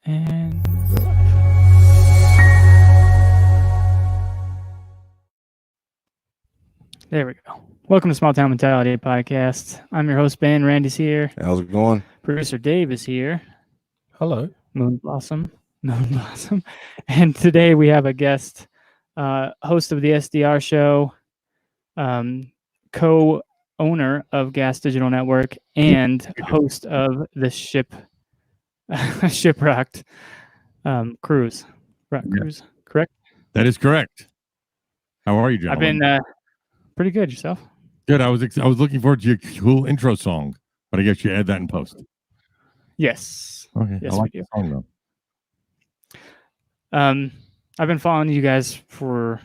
And there we go. Welcome to Small Town Mentality Podcast. I'm your host, Ben. Randy's here. How's it going? Producer Dave is here. Hello. Moon Blossom. And today we have a guest, host of the SDR show, co-owner of Gas Digital Network, and host of the Shipwrecked Cruise. Cruise, correct? That is correct. How are you, gentlemen? I've been pretty good. Yourself? Good. I was looking forward to your cool intro song, but I guess you add that in post. Yes. Okay. Yes, I like we do. the song, though. I've been following you guys for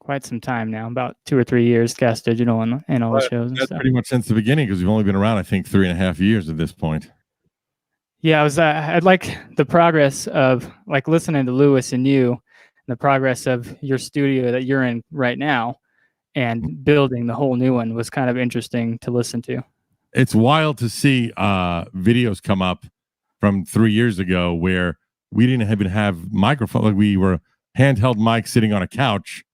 quite some time now, about 2 or 3 years, Gas Digital and all the shows and That's stuff. pretty much since the beginning, because we've only been around, I think, 3.5 years at this point. Yeah, I'd like the progress of like listening to Lewis and you, and the progress of your studio that you're in right now, and building the whole new one was kind of interesting to listen to. It's wild to see videos come up from 3 years ago where we didn't even have microphone. Like we were handheld mics sitting on a couch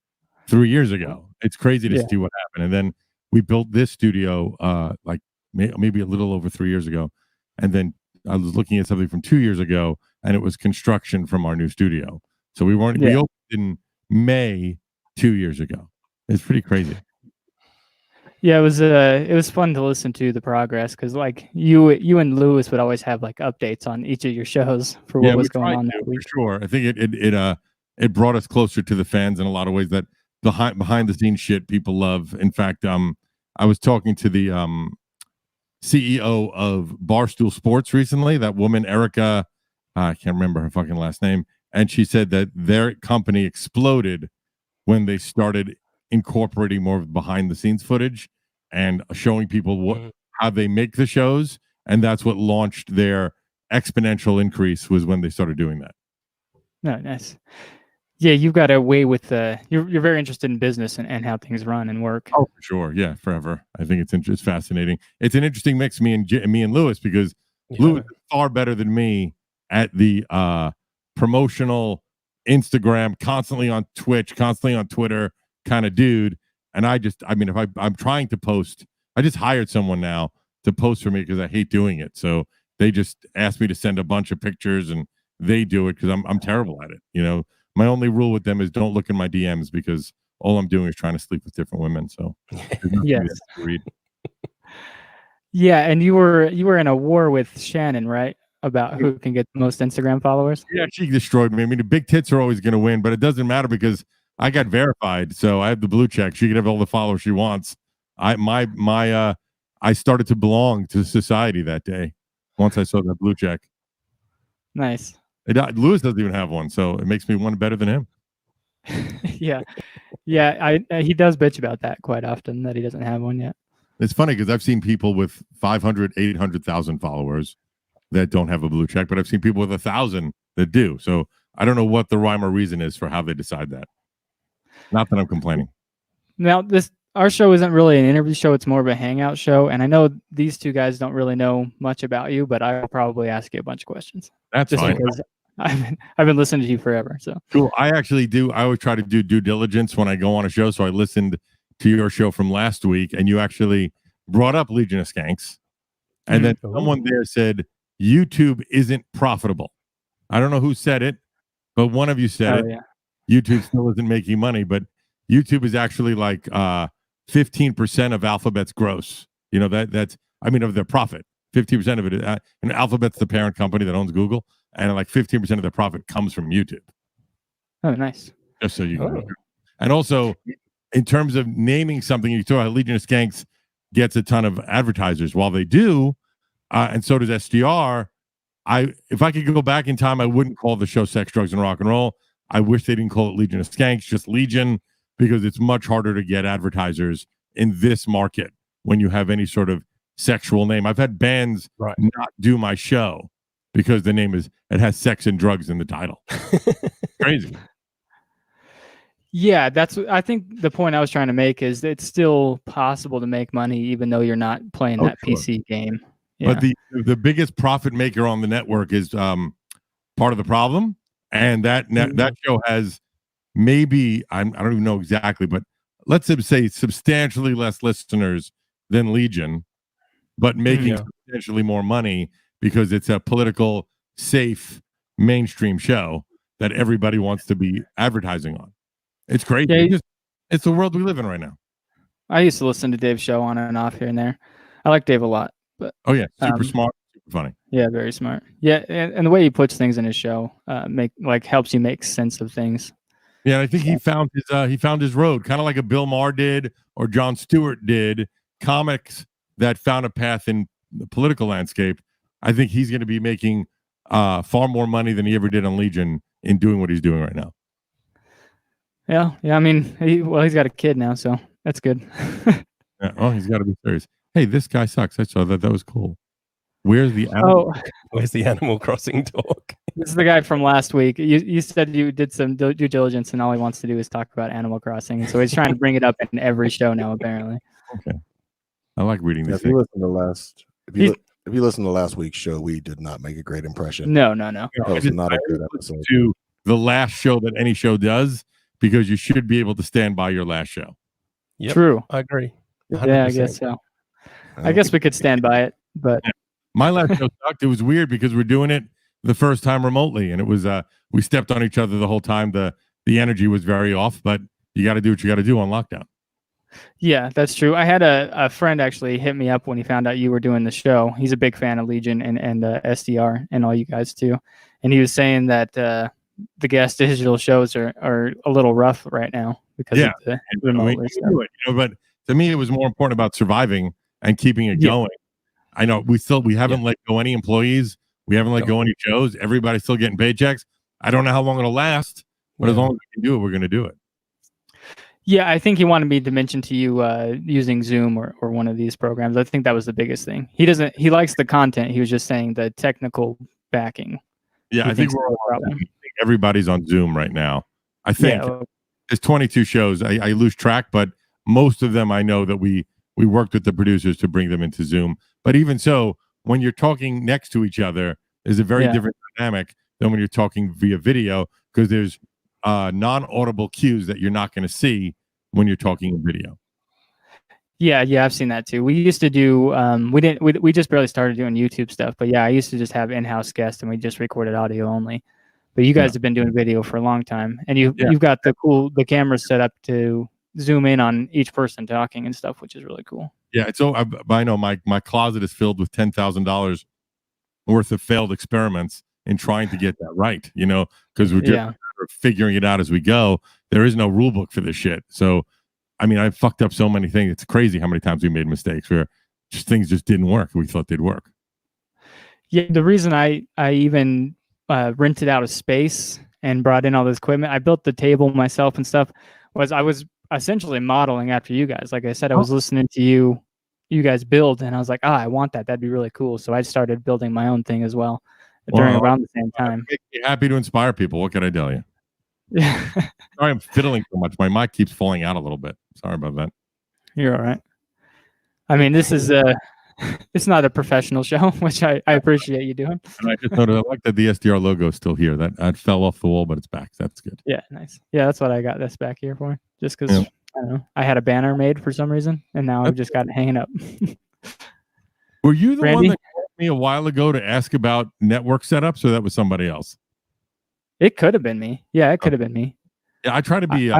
3 years ago. It's crazy to see what happened. And then we built this studio like maybe a little over 3 years ago. And then I was looking at something from 2 years ago, and it was construction from our new studio. So we opened in May 2 years ago. It's pretty crazy. Yeah, it was fun to listen to the progress, because like you and Lewis would always have like updates on each of your shows for what was going on that week. For sure. I think it brought us closer to the fans in a lot of ways that behind the scenes shit people love. In fact, I was talking to the CEO of Barstool Sports recently, that woman Erica, I can't remember her fucking last name, and she said that their company exploded when they started incorporating more behind the scenes footage and showing people how they make the shows, and that's what launched their exponential increase, was when they started doing that. No, nice. Yeah, you've got a way with you're very interested in business and how things run and work. Oh, for sure. Yeah, forever. I think it's fascinating. It's an interesting mix, me and Lewis, because Lewis is far better than me at the promotional Instagram, constantly on Twitch, constantly on Twitter kind of dude. And if I'm trying to post, I just hired someone now to post for me because I hate doing it. So they just asked me to send a bunch of pictures, and they do it because I'm terrible at it. You know, my only rule with them is don't look in my DMs, because all I'm doing is trying to sleep with different women. So yes. Yeah, and you were in a war with Shannon, right? About who can get the most Instagram followers. Yeah, she destroyed me. I mean, the big tits are always going to win, but it doesn't matter because I got verified, so I have the blue check. She can have all the followers she wants. I started to belong to society that day once I saw that blue check. Nice. Lewis doesn't even have one, so it makes me one better than him. Yeah. He does bitch about that quite often, that he doesn't have one yet. It's funny because I've seen people with 500, 800,000 followers that don't have a blue check, but I've seen people with 1,000 that do. So I don't know what the rhyme or reason is for how they decide that. Not that I'm complaining. Now, our show isn't really an interview show. It's more of a hangout show. And I know these two guys don't really know much about you, but I will probably ask you a bunch of questions. That's just fine. Because I've been listening to you forever. So cool. I actually do. I always try to do due diligence when I go on a show. So I listened to your show from last week, and you actually brought up Legion of Skanks. And then someone there said, YouTube isn't profitable. I don't know who said it, but one of you said it. Yeah. YouTube still isn't making money, but YouTube is actually like 15% of Alphabet's gross. You know, that's of their profit. 15% of it is, and Alphabet's the parent company that owns Google, and like 15% of their profit comes from YouTube. Oh, nice. Just so you know. And also, in terms of naming something, you saw how Legion of Skanks gets a ton of advertisers. While they do, and so does SDR, if I could go back in time, I wouldn't call the show Sex, Drugs, and Rock and Roll. I wish they didn't call it Legion of Skanks, just Legion, because it's much harder to get advertisers in this market when you have any sort of sexual name. I've had bands not do my show because the name it has sex and drugs in the title. Crazy. Yeah, I think the point I was trying to make is it's still possible to make money even though you're not playing that PC game. Yeah. But the biggest profit maker on the network is part of the problem. And that show has maybe, I don't even know exactly, but let's say substantially less listeners than Legion, but making substantially more money because it's a political, safe, mainstream show that everybody wants to be advertising on. It's crazy. Yeah, it's the world we live in right now. I used to listen to Dave's show on and off here and there. I like Dave a lot. But super smart, super funny. Yeah, very smart. Yeah, and the way he puts things in his show helps you make sense of things. Yeah, I think he found his road, kind of like a Bill Maher did or Jon Stewart did. Comics that found a path in the political landscape. I think he's going to be making far more money than he ever did on Legion in doing what he's doing right now. Yeah. I mean, he's got a kid now, so that's good. Yeah, well, he's got to be serious. Hey, this guy sucks. I saw that. That was cool. Where's the Animal Crossing talk? This is the guy from last week. You said you did some due diligence, and all he wants to do is talk about Animal Crossing. So he's trying to bring it up in every show now, apparently. Okay. I like reading these things. If you listen to last week's show, we did not make a great impression. No. That was not a good episode. To the last show that any show does, because you should be able to stand by your last show. Yep, True. I agree. 100%. Yeah, I guess so. I guess we could stand by it, but my last show sucked. It was weird because we're doing it the first time remotely, and it was we stepped on each other the whole time. The energy was very off, but you got to do what you got to do on lockdown. Yeah, that's true. I had a friend actually hit me up when he found out you were doing the show. He's a big fan of Legion and SDR and all you guys too, and he was saying that the guest digital shows are a little rough right now because of the remote stuff. But to me, it was more important about surviving and keeping it going. I know we haven't let go any employees. We haven't let go any shows. Everybody's still getting paychecks. I don't know how long it'll last, but as long as we can do it, we're going to do it. Yeah, I think he wanted me to mention to you using Zoom or one of these programs. I think that was the biggest thing. He likes the content. He was just saying the technical backing. Yeah, I think everybody's on Zoom right now. I think there's 22 shows. I lose track, but most of them I know that we worked with the producers to bring them into Zoom. But even so, when you're talking next to each other, is a very different dynamic than when you're talking via video, because there's non-audible cues that you're not going to see when you're talking in video. Yeah, I've seen that too. We used to do we just barely started doing YouTube stuff, but I used to just have in-house guests and we just recorded audio only. But you guys have been doing video for a long time, and you've got the cameras set up to zoom in on each person talking and stuff, which is really cool. Yeah, so I know my closet is filled with $10,000 worth of failed experiments in trying to get that right, because we're just figuring it out as we go. There is no rule book for this shit. So, I mean, I fucked up so many things. It's crazy how many times we made mistakes where things just didn't work. We thought they'd work. Yeah, the reason I even rented out a space and brought in all this equipment, I built the table myself and stuff, was I was essentially modeling after you guys. Like I said, I was listening to you guys build, and I was like, I want that. That'd be really cool. So I started building my own thing as well around the same time. I'm happy to inspire people. What can I tell you? Yeah. Sorry, I'm fiddling so much. My mic keeps falling out a little bit. Sorry about that. You're all right. I mean, this is it's not a professional show, which I appreciate you doing. And I just noticed, I like that the SDR logo is still here. That fell off the wall, but it's back. That's good. Yeah, nice. Yeah, that's what I got this back here for. Just because I don't know, I had a banner made for some reason, and now I've just got it hanging up. Were you the Randy? one that called me a while ago to ask about network setups, or that was somebody else? It could have been me. Yeah, it could have been me. Yeah, I try to be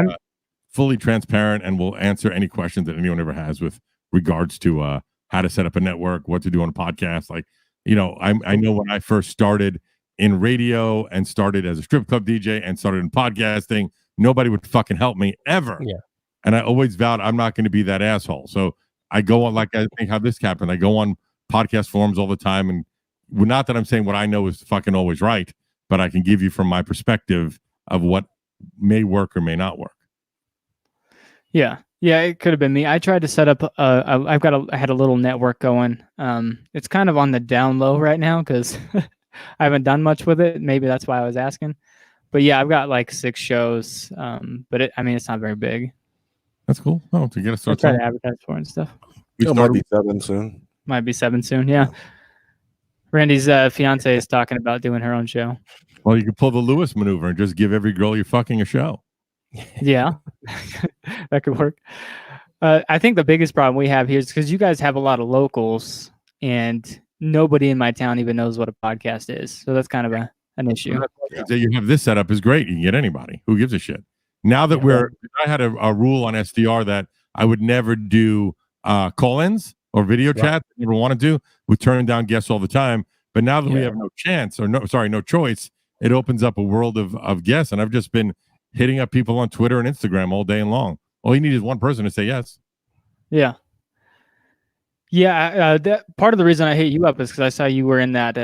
fully transparent and will answer any questions that anyone ever has with regards to how to set up a network, what to do on a podcast. Like, I know when I first started in radio and started as a strip club DJ and started in podcasting, nobody would fucking help me ever. Yeah. And I always vowed I'm not going to be that asshole. So I go on, like I think how this happened. I go on podcast forums all the time, and not that I'm saying what I know is fucking always right, but I can give you from my perspective of what may work or may not work. Yeah, it could have been me. I tried to set up. I had a little network going. It's kind of on the down low right now because I haven't done much with it. Maybe that's why I was asking. But yeah, I've got like 6 shows. But it's not very big. That's cool. Oh, to get us started. Try to advertise for and stuff. It might be 7 soon. Might be 7 soon. Yeah. Randy's fiance is talking about doing her own show. Well, you can pull the Lewis maneuver and just give every girl you're fucking a show. Yeah, that could work. I think the biggest problem we have here is because you guys have a lot of locals, and nobody in my town even knows what a podcast is. So that's kind of an issue. So you have this setup is great. You can get anybody. Who gives a shit? Now that I had a rule on SDR that I would never do call-ins or video chat. I never wanted to. We turn down guests all the time. But now that we have no choice, it opens up a world of guests. And I've just been hitting up people on Twitter and Instagram all day long. All you need is one person to say yes. Yeah. Yeah. That part of the reason I hit you up is because I saw you were in that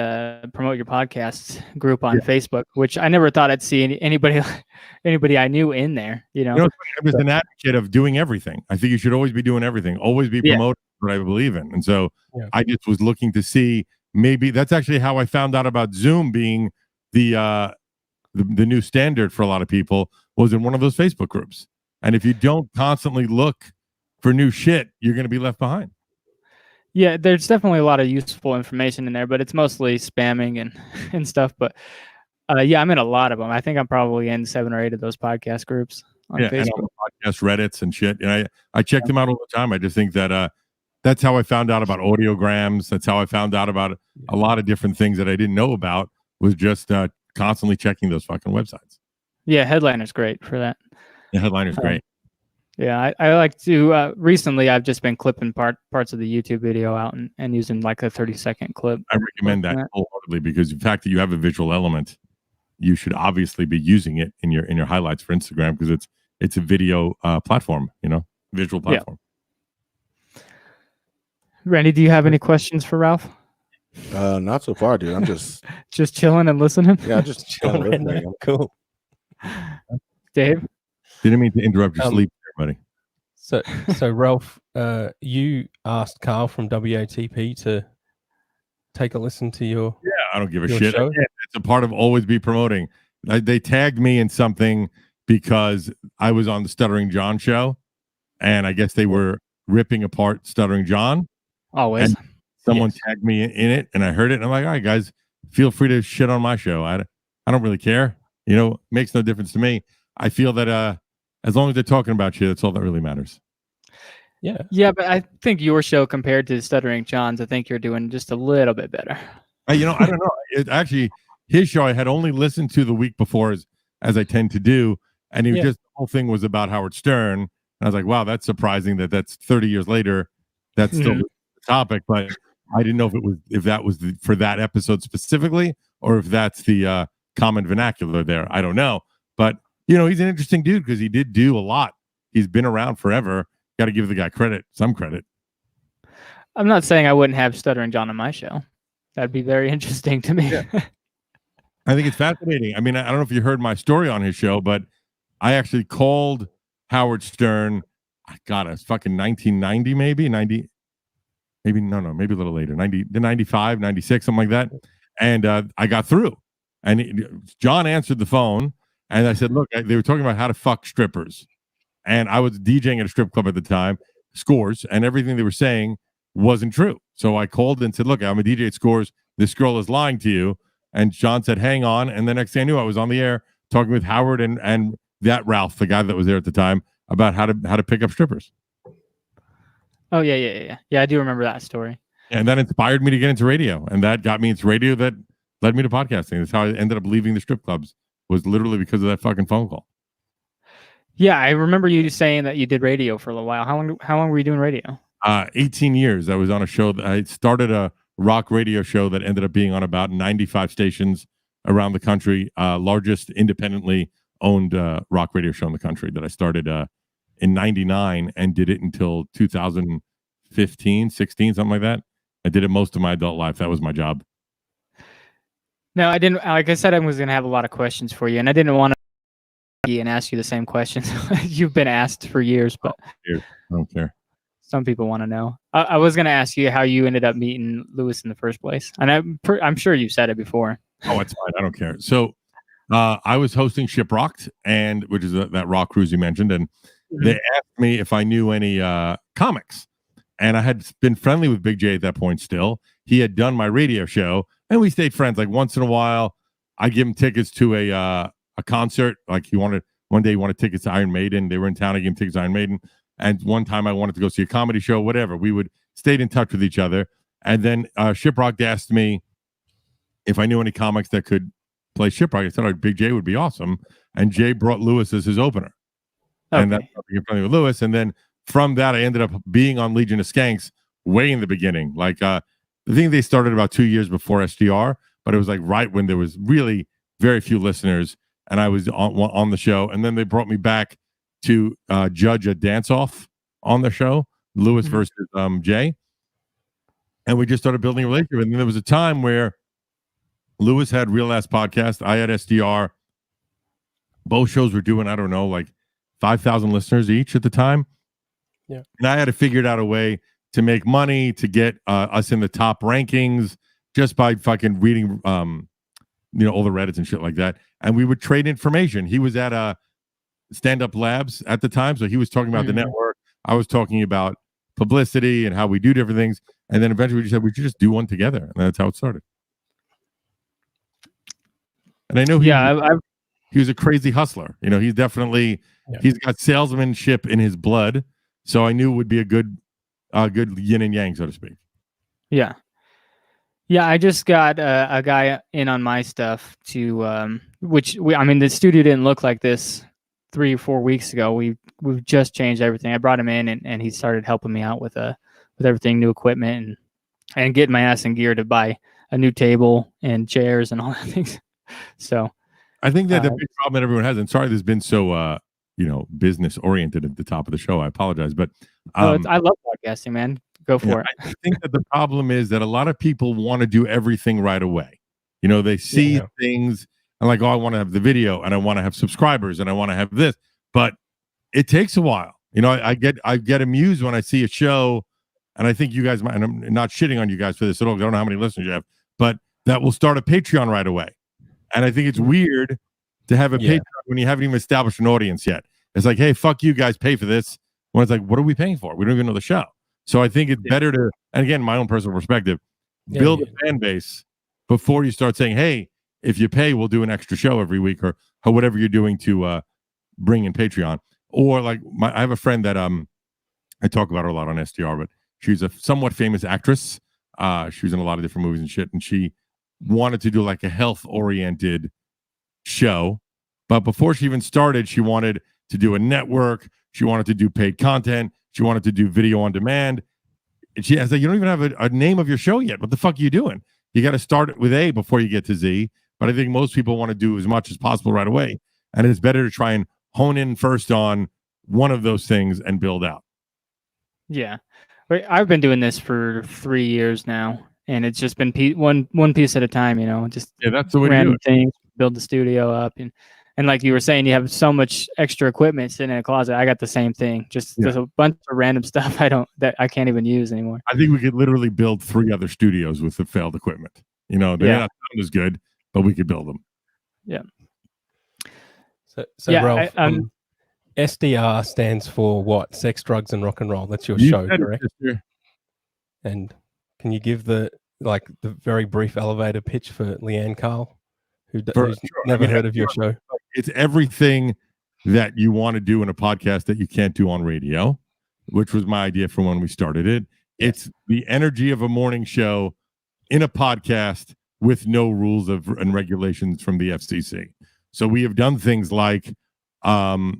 promote your podcast group on Facebook, which I never thought I'd see anybody I knew in there. I'm just an advocate of doing everything. I think you should always be doing everything, always be promoting what I believe in. And so I just was looking to see, maybe that's actually how I found out about Zoom being the new standard for a lot of people, was in one of those Facebook groups. And if you don't constantly look for new shit, you're going to be left behind. Yeah, there's definitely a lot of useful information in there, but it's mostly spamming and stuff. But I'm in a lot of them. I think I'm probably in 7 or 8 of those podcast groups on Facebook. And all the podcast Reddits and shit. And I check them out all the time. I just think that that's how I found out about audiograms. That's how I found out about a lot of different things that I didn't know about, was just constantly checking those fucking websites. Yeah, Headliner's great for that. The Headliner's great. Yeah, I like to. Recently, I've just been clipping parts of the YouTube video out and using like a 30-second clip. I recommend that wholeheartedly, because the fact that you have a visual element, you should obviously be using it in your highlights for Instagram, because it's a video platform, visual platform. Yeah. Randy, do you have any questions for Ralph? Not so far, dude. I'm just chilling and listening. Yeah, just chilling. Listening. I'm cool. Dave, didn't mean to interrupt your sleep, everybody. So Ralph, you asked Carl from WATP to take a listen to your. Yeah, I don't give a shit. Show? It's a part of always be promoting. They tagged me in something because I was on the Stuttering John show, and I guess they were ripping apart Stuttering John. Always. And someone tagged me in it, and I heard it, and I'm like, all right, guys, feel free to shit on my show. I don't really care. Makes no difference to me. I feel that as long as they're talking about you, that's all that really matters. Yeah, but I think your show compared to Stuttering John's, I think you're doing just a little bit better. I don't know. Actually, his show I had only listened to the week before, as I tend to do, and it was just, the whole thing was about Howard Stern, and I was like, wow, that's surprising that's 30 years later. That's still the topic, but I didn't know if that was for that episode specifically, or if that's the common vernacular there. I don't know, but he's an interesting dude because he did do a lot. He's been around forever. Got to give the guy some credit. I'm not saying I wouldn't have Stuttering John on my show. That'd be very interesting to me. Yeah. I think it's fascinating. I mean, I don't know if you heard my story on his show, but I actually called Howard Stern. God, it's fucking 1990, maybe 90. Maybe maybe a little later, 95, 96, something like that. And I got through, and John answered the phone, and I said, look, they were talking about how to fuck strippers, and I was DJing at a strip club at the time, Scores, and everything they were saying wasn't true. So I called and said, look, I'm a DJ at Scores. This girl is lying to you. And John said, hang on. And the next thing I knew, I was on the air talking with Howard and that Ralph, the guy that was there at the time, about how to pick up strippers. Oh, yeah. I do remember that story. And that inspired me to get into radio. And that got me into radio that led me to podcasting. That's how I ended up leaving the strip clubs, was literally because of that fucking phone call. Yeah, I remember you saying that you did radio for a little while. How long were you doing radio? 18 years. I was on a show. I started a rock radio show that ended up being on about 95 stations around the country. Largest independently owned rock radio show in the country that I started in 99 and did it until 2015, 16, something like that. I did it most of my adult life. That was my job. No, I didn't. Like I said, I was going to have a lot of questions for you, and I didn't want to and ask you the same questions you've been asked for years, but I don't care. Some people want to know. I was going to ask you how you ended up meeting Lewis in the first place, and I'm sure you said it before. Oh, it's fine. I don't care. So I was hosting Shiprocked, which is that rock cruise you mentioned, and they asked me if I knew any comics, and I had been friendly with Big J at that point still, he had done my radio show, and we stayed friends. Like once in a while, I give him tickets to a concert. Like one day he wanted tickets to Iron Maiden. They were in town. I gave him tickets to Iron Maiden. And one time I wanted to go see a comedy show, whatever. We would stayed in touch with each other. And then Shiprock asked me if I knew any comics that could play Shiprock. I said, oh, Big J would be awesome. And Jay brought Lewis as his opener. Okay. And that's how I became friendly with Lewis. And then from that, I ended up being on Legion of Skanks way in the beginning. Like, I think they started about 2 years before SDR, but it was like right when there was really very few listeners, and I was on the show. And then they brought me back to judge a dance-off on the show, Lewis versus Jay. And we just started building a relationship. And then there was a time where Lewis had Real Ass Podcast. I had SDR. Both shows were doing, I don't know, like 5,000 listeners each at the time. Yeah. And I had to figure out a way to make money, to get us in the top rankings just by fucking reading, all the Reddits and shit like that. And we would trade information. He was at Stand Up Labs at the time. So he was talking about the network. I was talking about publicity and how we do different things. And then eventually we just said we should just do one together. And that's how it started. And I know he was a crazy hustler. He's definitely, he's got salesmanship in his blood. So I knew it would be a good yin and yang, so to speak. Yeah. Yeah, I just got a guy in on my stuff the studio didn't look like this 3 or 4 weeks ago. We've just changed everything. I brought him in and he started helping me out with everything, new equipment and getting my ass in gear to buy a new table and chairs and all that things. So I think that the big problem that everyone has, and sorry there's been so business oriented at the top of the show. I apologize, but I love podcasting, man. Go for it. I think that the problem is that a lot of people want to do everything right away. They see things and like, oh, I want to have the video and I want to have subscribers and I want to have this, but it takes a while. I get amused when I see a show, and I think you guys might, and I'm not shitting on you guys for this at all. I don't know how many listeners you have, but that will start a Patreon right away. And I think it's weird to have a Patreon when you haven't even established an audience yet. It's like, hey, fuck you guys, pay for this. When it's like, what are we paying for? We don't even know the show. So I think it's better to, and again, my own personal perspective, build a fan base before you start saying, hey, if you pay, we'll do an extra show every week or whatever you're doing to bring in Patreon. Or like I have a friend that I talk about her a lot on SDR, but she's a somewhat famous actress. She was in a lot of different movies and shit, and she wanted to do like a health-oriented show. But before she even started, she wanted to do a network. She wanted to do paid content. She wanted to do video on demand. And she has like, you don't even have a name of your show yet. What the fuck are you doing? You got to start with A before you get to Z. But I think most people want to do as much as possible right away. And it's better to try and hone in first on one of those things and build out. Yeah. I've been doing this for 3 years now. And it's just been one piece at a time, just that's the way random to do it. things, build the studio up. And like you were saying, you have so much extra equipment sitting in a closet. I got the same thing. There's a bunch of random stuff that I can't even use anymore. I think we could literally build 3 other studios with the failed equipment. They're not sound as good, but we could build them. Yeah. So Ralph, SDR stands for what? Sex, drugs, and rock and roll. That's your show, correct? And can you give the very brief elevator pitch for Leanne Carl, who's never heard of your show? It's everything that you want to do in a podcast that you can't do on radio, which was my idea for when we started it. It's the energy of a morning show in a podcast with no rules and regulations from the FCC. So we have done things like a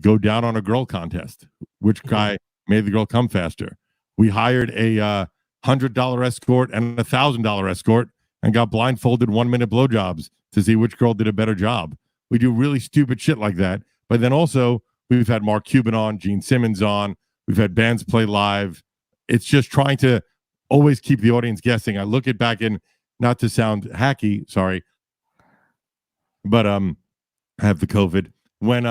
go down on a girl contest. Which guy made the girl come faster? We hired a $100 escort and a $1,000 escort and got blindfolded 1-minute blowjobs to see which girl did a better job. We do really stupid shit like that. But then also we've had Mark Cuban on, Gene Simmons on. We've had bands play live. It's just trying to always keep the audience guessing. I look at back in, not to sound hacky, sorry, but I have the COVID. When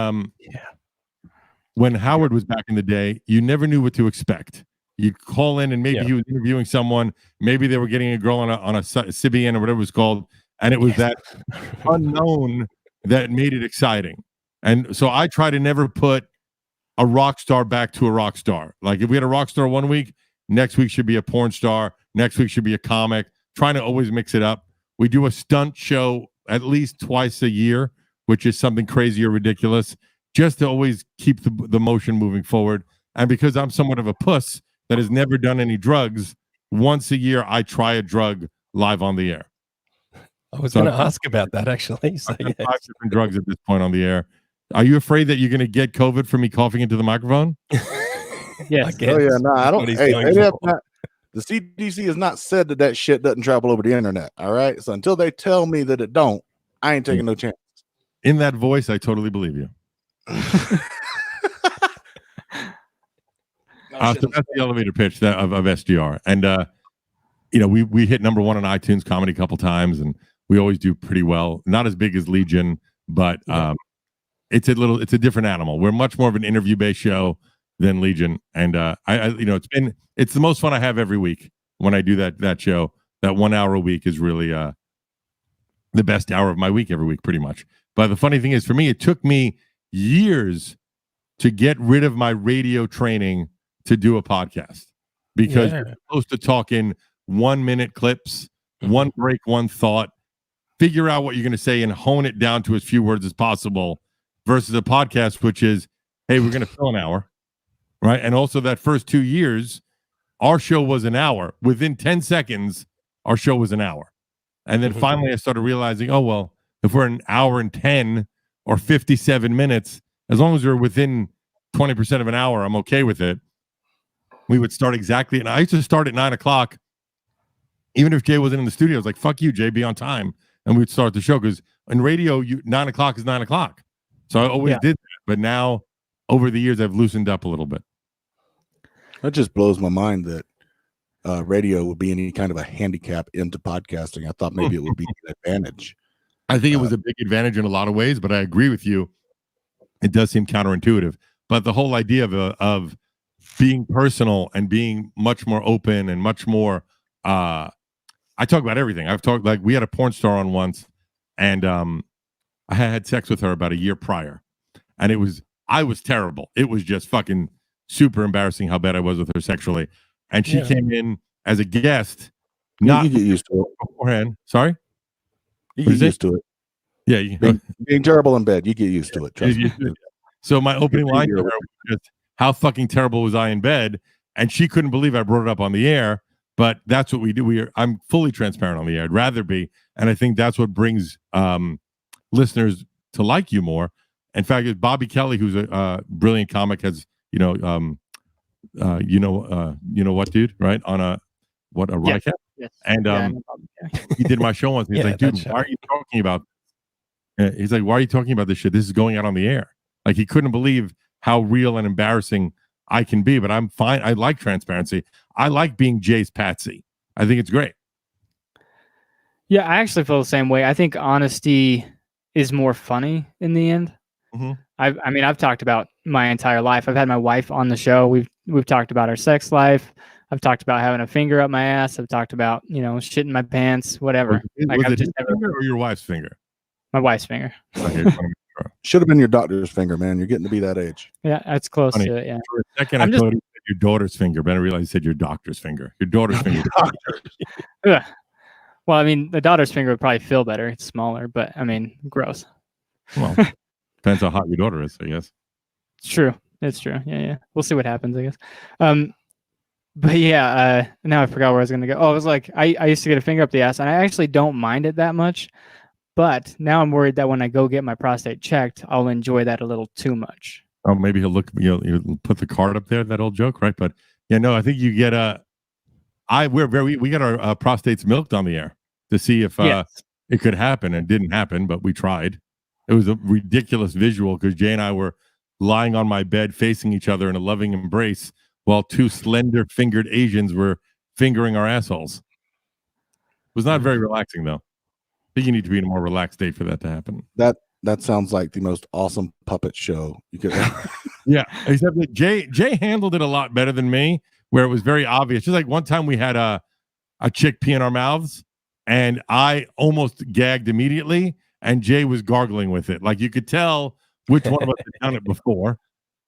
Howard was back in the day, you never knew what to expect. You'd call in and maybe he was interviewing someone. Maybe they were getting a girl on a Sibian or whatever it was called. And it was that unknown that made it exciting. And so I try to never put a rock star back to a rock star. Like if we had a rock star one week, next week should be a porn star. Next week should be a comic. Trying to always mix it up. We do a stunt show at least twice a year, which is something crazy or ridiculous, just to always keep the motion moving forward. And because I'm somewhat of a puss that has never done any drugs, once a year I try a drug live on the air. I was going to ask about that, actually. So, 5 different drugs at this point on the air. Are you afraid that you're going to get COVID from me coughing into the microphone? Yes. Oh yeah, no, I don't. Hey, the CDC has not said that shit doesn't travel over the internet. All right, so until they tell me that it don't, I ain't taking no chance. In that voice, I totally believe you. So that's the elevator pitch of SGR, and we hit number 1 on iTunes comedy a couple times, and we always do pretty well. Not as big as Legion, but it's a different animal. We're much more of an interview based show than Legion, and it's the most fun I have every week when I do that show. That 1 hour a week is really the best hour of my week every week, pretty much. But the funny thing is, for me, it took me years to get rid of my radio training to do a podcast, because you're supposed to talk in 1 minute clips, one break, one thought, figure out what you're going to say and hone it down to as few words as possible, versus a podcast, which is, hey, we're going to fill an hour. Right. And also that first 2 years, our show was an hour. Within 10 seconds, our show was an hour. And then finally I started realizing, oh, well, if we're an hour and 10 or 57 minutes, as long as we're within 20% of an hour, I'm okay with it. We would start exactly. And I used to start at 9 o'clock. Even if Jay wasn't in the studio, I was like, fuck you, Jay, be on time. And we'd start the show, because in radio, 9 o'clock is 9 o'clock. So I always did that. But now, over the years, I've loosened up a little bit. That just blows my mind that radio would be any kind of a handicap into podcasting. I thought maybe it would be an advantage. I think it was a big advantage in a lot of ways, but I agree with you. It does seem counterintuitive. But the whole idea of being personal and being much more open and much more, I talk about everything. I've talked, like, we had a porn star on once, and I had sex with her about a year prior, and I was terrible. It was just fucking super embarrassing how bad I was with her sexually. And she came in as a guest. You get used to it beforehand. Sorry? You get used to it. Yeah. Being terrible in bed, you get used to it. Trust me. So my opening line to her was just, how fucking terrible was I in bed? And she couldn't believe I brought it up on the air. But that's what we do. I'm fully transparent on the air. I'd rather be. And I think that's what brings listeners to like you more. In fact, Bobby Kelly, who's a brilliant comic, has you know what, dude, right? On a Rycap. Yes. And he did my show once. He's like, dude, why are you talking about? He's like, why are you talking about this shit? This is going out on the air. Like, he couldn't believe how real and embarrassing I can be. But I'm fine. I like transparency. I like being Jay's patsy. I think it's great. Yeah, I actually feel the same way. I think honesty is more funny in the end. Mm-hmm. I've talked about my entire life. I've had my wife on the show. We've talked about our sex life. I've talked about having a finger up my ass. I've talked about, shit in my pants, whatever. Was it his finger or your wife's finger? My wife's finger. Okay, should have been your doctor's finger, man. You're getting to be that age. Yeah, that's close to it. Yeah. For a second, I thought you said your daughter's finger, but I realized you said your doctor's finger. Your daughter's finger. Yeah. Well, I mean, the daughter's finger would probably feel better. It's smaller, but gross. Well, depends how hot your daughter is, I guess. It's true. It's true. Yeah. We'll see what happens, I guess. But yeah, now I forgot where I was going to go. Oh, it was like, I used to get a finger up the ass, and I actually don't mind it that much. But now I'm worried that when I go get my prostate checked, I'll enjoy that a little too much. Oh, maybe he'll look, you'll put the card up there, that old joke, right? But yeah, no, I think you get we got our prostates milked on the air to see if it could happen, and it didn't happen, but we tried. It was a ridiculous visual because Jay and I were lying on my bed facing each other in a loving embrace while two slender fingered Asians were fingering our assholes. It was not very relaxing, though. I think you need to be in a more relaxed state for that to happen. That sounds like the most awesome puppet show you could ever. Yeah, except that Jay handled it a lot better than me, where it was very obvious. Just like one time we had a chick pee in our mouths, and I almost gagged immediately, and Jay was gargling with it. Like, you could tell which one of us had done it before.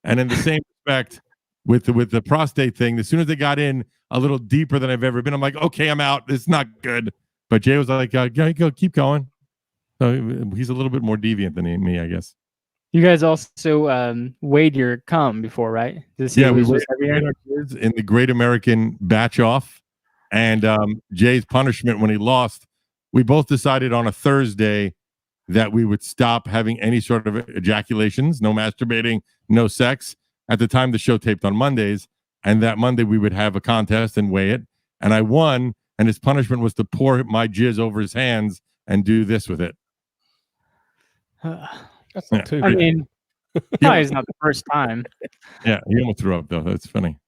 And in the same respect, with the prostate thing. As soon as they got in a little deeper than I've ever been, I'm like, okay, I'm out. It's not good. But Jay was like, go, keep going. So he's a little bit more deviant than me, I guess. You guys also weighed your cum before, right? Yeah, we weighed our kids in the Great American Batch Off. And Jay's punishment when he lost, we both decided on a Thursday that we would stop having any sort of ejaculations, no masturbating, no sex. At the time, the show taped on Mondays. And that Monday, we would have a contest and weigh it. And I won. And his punishment was to pour my jizz over his hands and do this with it. That's not too I bad. mean, probably not the first time. Yeah, he almost threw up, though. That's funny.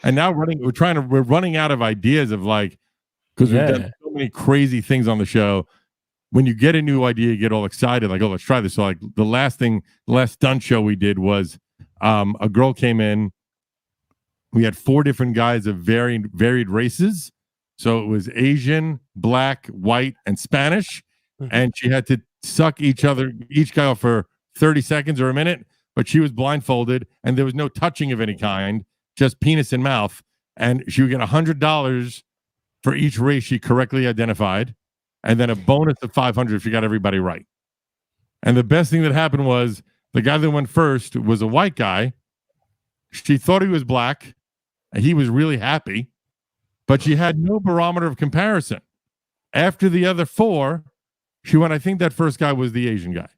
And now we're running out of ideas of like, because we've done so many crazy things on the show. When you get a new idea, you get all excited, like, oh, let's try this. So like the last stunt show we did was a girl came in. We had 4 different guys of varied races. So it was Asian, black, white, and Spanish. Mm-hmm. And she had to suck each guy off for 30 seconds or a minute, but she was blindfolded and there was no touching of any kind, just penis and mouth. And she would get $100 for each race she correctly identified, and then a bonus of $500 if she got everybody right. And the best thing that happened was the guy that went first was a white guy. She thought he was black, and he was really happy, but she had no barometer of comparison. After the other 4, she went, I think that first guy was the Asian guy.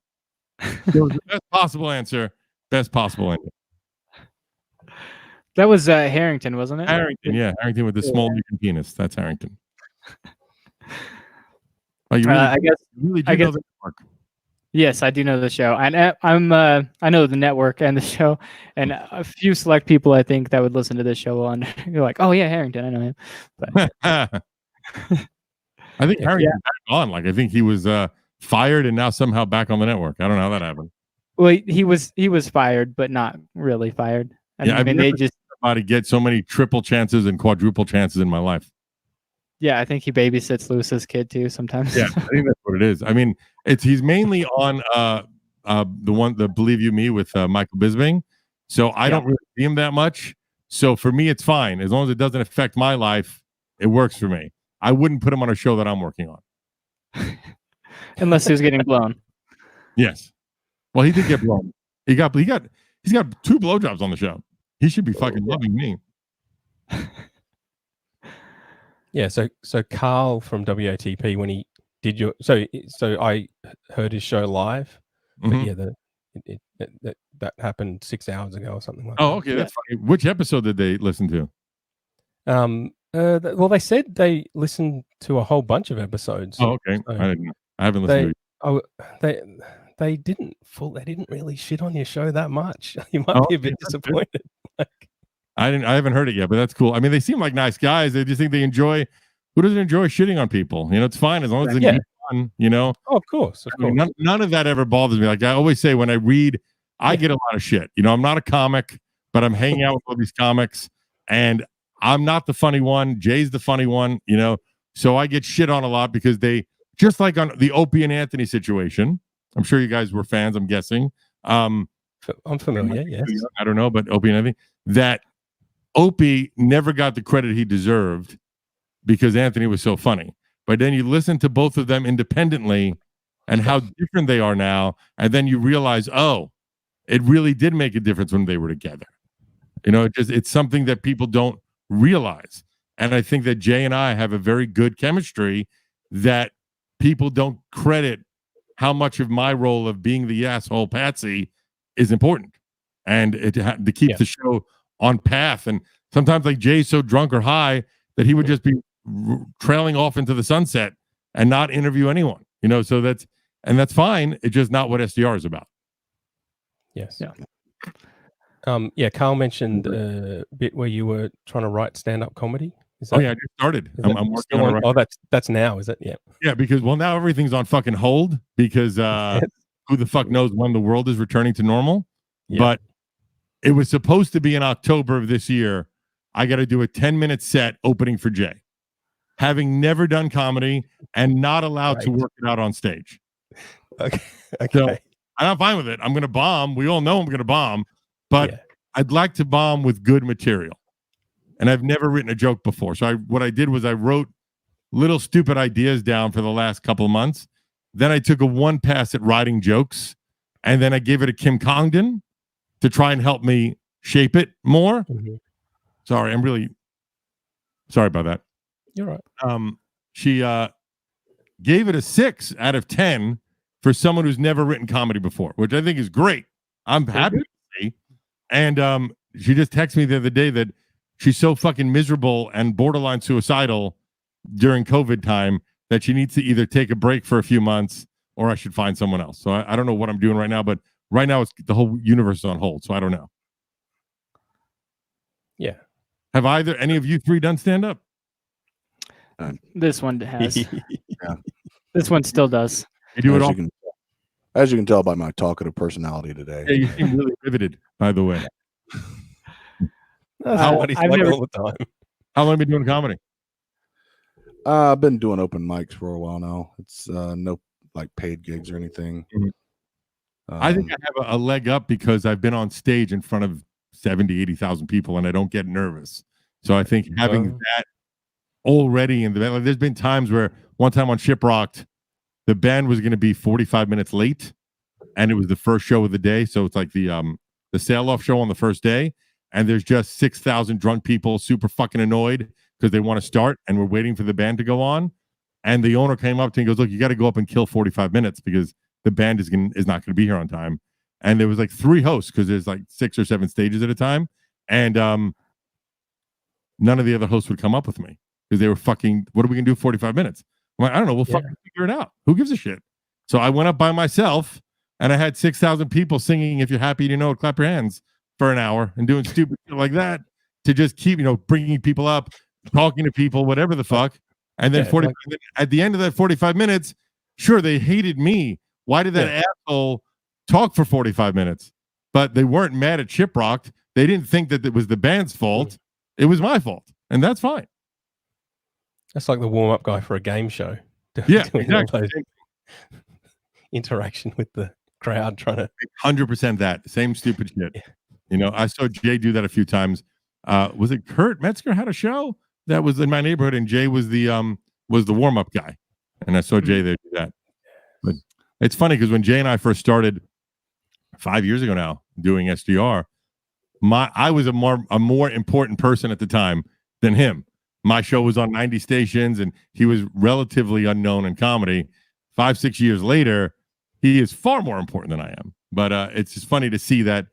It was the best possible answer. Best possible answer. That was Harrington, wasn't it? Harrington, yeah. Harrington with the small Lincoln penis. That's Harrington. Oh, you really, I guess know the network. Yes, I do know the show. I know the network and the show, and a few select people I think that would listen to this show on. You're like, oh yeah, Harrington, I know him. But I think Harrington's back on. Like I think he was fired and now somehow back on the network. I don't know how that happened. Well, he was fired, but not really fired. I mean, they just to get so many triple chances and quadruple chances in my life. Yeah, I think he babysits Lewis's kid too sometimes. Yeah, I think that's what it is. I mean, he's mainly on the Believe You Me with Michael Bisping. So I don't really see him that much. So for me, it's fine. As long as it doesn't affect my life, it works for me. I wouldn't put him on a show that I'm working on. Unless he was getting blown. Yes. Well, he did get blown. He's got 2 blowjobs on the show. He should be fucking loving me. Yeah, so Carl from WATP, when he did so I heard his show live. Mm-hmm. But yeah, that happened 6 hours ago or something like that. Oh, okay, that's funny. Which episode did they listen to? Well, they said they listened to a whole bunch of episodes. Oh, okay. So I haven't listened to it. They didn't really shit on your show that much. You might be a bit disappointed. I haven't heard it yet, but that's cool. I mean, they seem like nice guys. They just think they enjoy. Who doesn't enjoy shitting on people? You know, it's fine as long as it's fun. You know. Oh, of course. None of that ever bothers me. Like I always say, when I read, I get a lot of shit. You know, I'm not a comic, but I'm hanging out with all these comics, and I'm not the funny one. Jay's the funny one. You know, so I get shit on a lot because they just like on the Opie and Anthony situation. I'm sure you guys were fans. I'm guessing. I'm familiar. Yes. I don't know, but Opie and Anthony that. Opie never got the credit he deserved because Anthony was so funny. But then you listen to both of them independently and how different they are now. And then you realize, oh, it really did make a difference when they were together. You know, it's something that people don't realize. And I think that Jay and I have a very good chemistry that people don't credit how much of my role of being the asshole Patsy is important. And to keep the show on path. And sometimes like Jay's so drunk or high that he would just be trailing off into the sunset and not interview anyone, you know, so that's fine. It's just not what SDR is about. Yes. Yeah. Carl mentioned a bit where you were trying to write stand-up comedy. I just started. I'm working on it. Oh, that's now, is it? Yeah. Yeah, because now everything's on fucking hold because who the fuck knows when the world is returning to normal. Yeah. But it was supposed to be in October of this year. I got to do a 10-minute set opening for Jay, having never done comedy and not allowed to work it out on stage. Okay. So I'm fine with it. I'm going to bomb. We all know I'm going to bomb, but I'd like to bomb with good material. And I've never written a joke before. So what I did was I wrote little stupid ideas down for the last couple of months. Then I took a one pass at writing jokes. And then I gave it to Kim Congdon to try and help me shape it more. Mm-hmm. Sorry, I'm really sorry about that. You're right. She gave it a 6 out of 10 for someone who's never written comedy before, which I think is great. I'm happy to see. And she just texted me the other day that she's so fucking miserable and borderline suicidal during COVID time that she needs to either take a break for a few months or I should find someone else. So I don't know what I'm doing right now, but right now it's the whole universe is on hold. So I don't know. Yeah. Have either any of you three done stand up? This one has. Yeah. This one still does. You do it all. As you can tell by my talkative personality today. Yeah, you seem really riveted, by the way. That's what he's like all the time. How long have you been doing comedy? I've been doing open mics for a while now. It's no like paid gigs or anything. Mm-hmm. I think I have a leg up because I've been on stage in front of 70, 80,000 people and I don't get nervous. So I think having that already in the band, like there's been times where one time on Shiprocked, the band was going to be 45 minutes late and it was the first show of the day. So it's like the sail-off show on the first day. And there's just 6,000 drunk people super fucking annoyed because they want to start and we're waiting for the band to go on. And the owner came up to me and goes, look, you got to go up and kill 45 minutes because the band is not going to be here on time. And there was like 3 hosts because there's like 6 or 7 stages at a time. And none of the other hosts would come up with me because they were fucking, what are we going to do 45 minutes? I'm like, I don't know. We'll fucking figure it out. Who gives a shit? So I went up by myself and I had 6,000 people singing, if you're happy, you know it, clap your hands for an hour and doing stupid shit like that to just keep, bringing people up, talking to people, whatever the fuck. And then at the end of that 45 minutes, sure, they hated me. Why did that asshole talk for 45 minutes? But they weren't mad at Shiprocked. They didn't think that it was the band's fault. It was my fault. And that's fine. That's like the warm-up guy for a game show. Yeah, exactly. Interaction with the crowd trying to 100% that same stupid shit. Yeah. I saw Jay do that a few times. Was it Kurt Metzger had a show that was in my neighborhood, and Jay was the warm-up guy, and I saw Jay there do that. But it's funny because when Jay and I first started 5 years ago now doing SDR, I was a more important person at the time than him. My show was on 90 stations, and he was relatively unknown in comedy. 5-6 years later, he is far more important than I am. But it's just funny to see that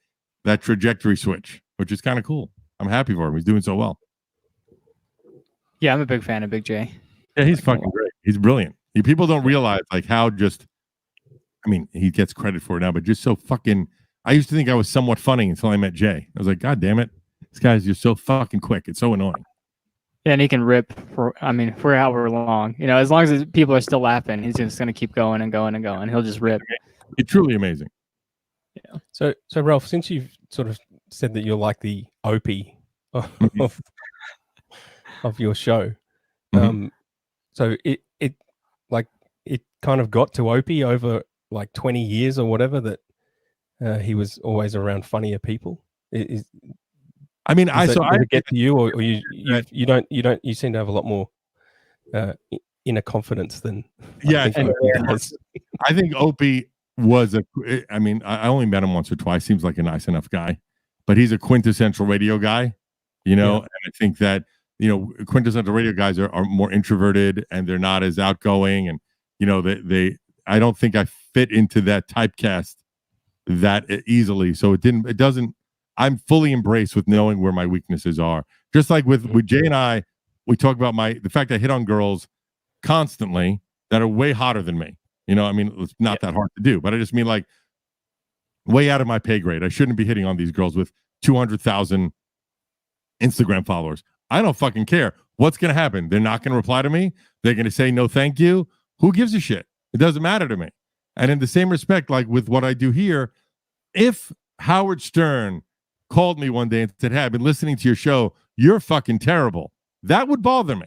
trajectory switch, which is kind of cool. I'm happy for him. He's doing so well. Yeah, I'm a big fan of Big J. Yeah, he's fucking great. He's brilliant. People don't realize like how he gets credit for it now, but just so fucking. I used to think I was somewhat funny until I met Jay. I was like, God damn it, this guy's just so fucking quick. It's so annoying. Yeah, and he can rip for however long. As long as people are still laughing, he's just going to keep going and going and going. He'll just rip. It's truly amazing. Yeah. So Ralph, since you've sort of said that you're like the Opie of your show, so it kind of got to Opie over like 20 years or whatever that he was always around funnier people. I get to you, or you don't. You seem to have a lot more inner confidence than. I think Opie was I only met him once or twice. Seems like a nice enough guy, but he's a quintessential radio guy, and I think that quintessential radio guys are more introverted and they're not as outgoing, and I don't think I fit into that typecast that easily. So it doesn't. I'm fully embraced with knowing where my weaknesses are. Just like with Jay and I, we talk about the fact I hit on girls constantly that are way hotter than me. It's not that hard to do, but I just mean like way out of my pay grade. I shouldn't be hitting on these girls with 200,000 Instagram followers. I don't fucking care. What's going to happen? They're not going to reply to me. They're going to say no, thank you. Who gives a shit? It doesn't matter to me. And in the same respect, like with what I do here, if Howard Stern called me one day and said, hey, I've been listening to your show, you're fucking terrible, that would bother me.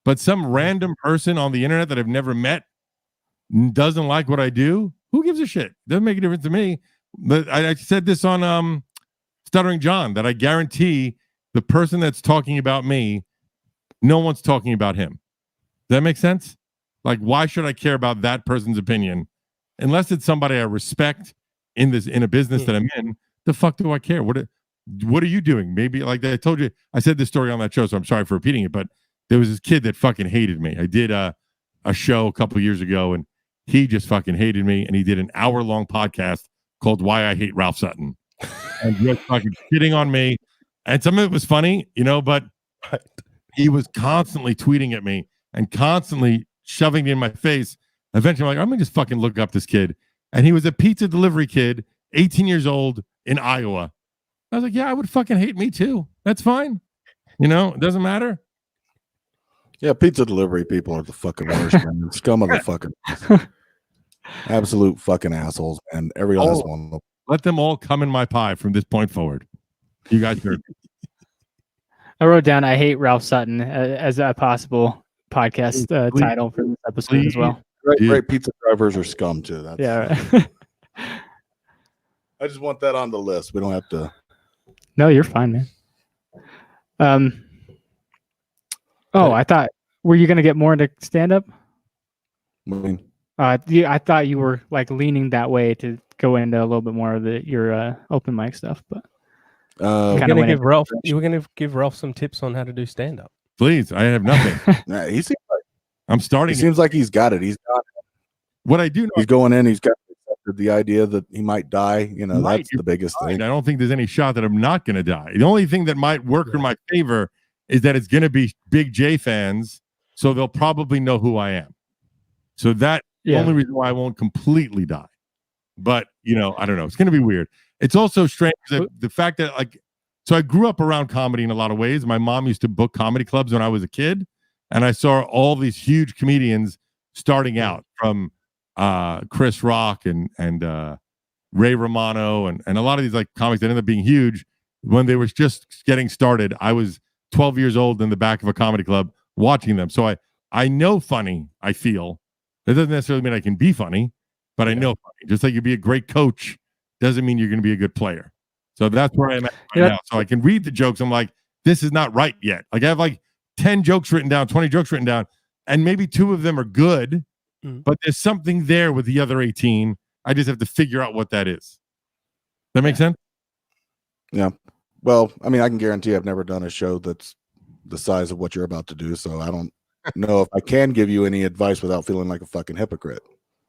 But some random person on the internet that I've never met doesn't like what I do, who gives a shit? Doesn't make a difference to me. But I said this on Stuttering John, that I guarantee the person that's talking about me, no one's talking about him. Does that make sense? Like, why should I care about that person's opinion? Unless it's somebody I respect in a business that I'm in, the fuck do I care? What are you doing? Maybe, like I told you, I said this story on that show, so I'm sorry for repeating it, but there was this kid that fucking hated me. I did a show a couple of years ago, and he just fucking hated me, and he did an hour-long podcast called Why I Hate Ralph Sutton. And just fucking shitting on me. And some of it was funny, but he was constantly tweeting at me and constantly shoving it in my face. Eventually, I'm like, I'm going to just fucking look up this kid. And he was a pizza delivery kid, 18 years old in Iowa. I was like, yeah, I would fucking hate me too. That's fine. It doesn't matter. Yeah, pizza delivery people are the fucking worst, man. Scum of the fucking absolute fucking assholes, man. Every last one of them. Let them all come in my pie from this point forward. You guys heard me. I wrote down I hate Ralph Sutton as a possible podcast title for this episode as well. Great pizza drivers are scum too. That's, yeah. I just want that on the list. We don't have to. No, you're fine, man. I thought, were you going to get more into stand-up? I thought you were like leaning that way to go into a little bit more of your open mic stuff, but you were going to give Ralph some tips on how to do stand-up. Please, I have nothing. Nah, he seems like I'm starting. He seems like he's got it. He's got it. What I do know, he's going in. He's got accepted the idea that he might die. That's the biggest thing. I don't think there's any shot that I'm not going to die. The only thing that might work in my favor is that it's going to be Big J fans, so they'll probably know who I am. So that's the only reason why I won't completely die. But, I don't know. It's going to be weird. It's also strange that the fact that, so I grew up around comedy in a lot of ways. My mom used to book comedy clubs when I was a kid, and I saw all these huge comedians starting out from Chris Rock and Ray Romano and a lot of these comics that ended up being huge when they were just getting started. I was 12 years old in the back of a comedy club watching them. So I know funny, I feel. That doesn't necessarily mean I can be funny, but I know funny. Just like you be a great coach doesn't mean you're going to be a good player. So that's where I'm at right now. So I can read the jokes. I'm like, this is not right yet. I have 10 jokes written down, 20 jokes written down, and maybe 2 of them are good, but there's something there with the other 18. I just have to figure out what that is. That make sense? Yeah. Well, I mean, I can guarantee I've never done a show that's the size of what you're about to do, so I don't know if I can give you any advice without feeling like a fucking hypocrite.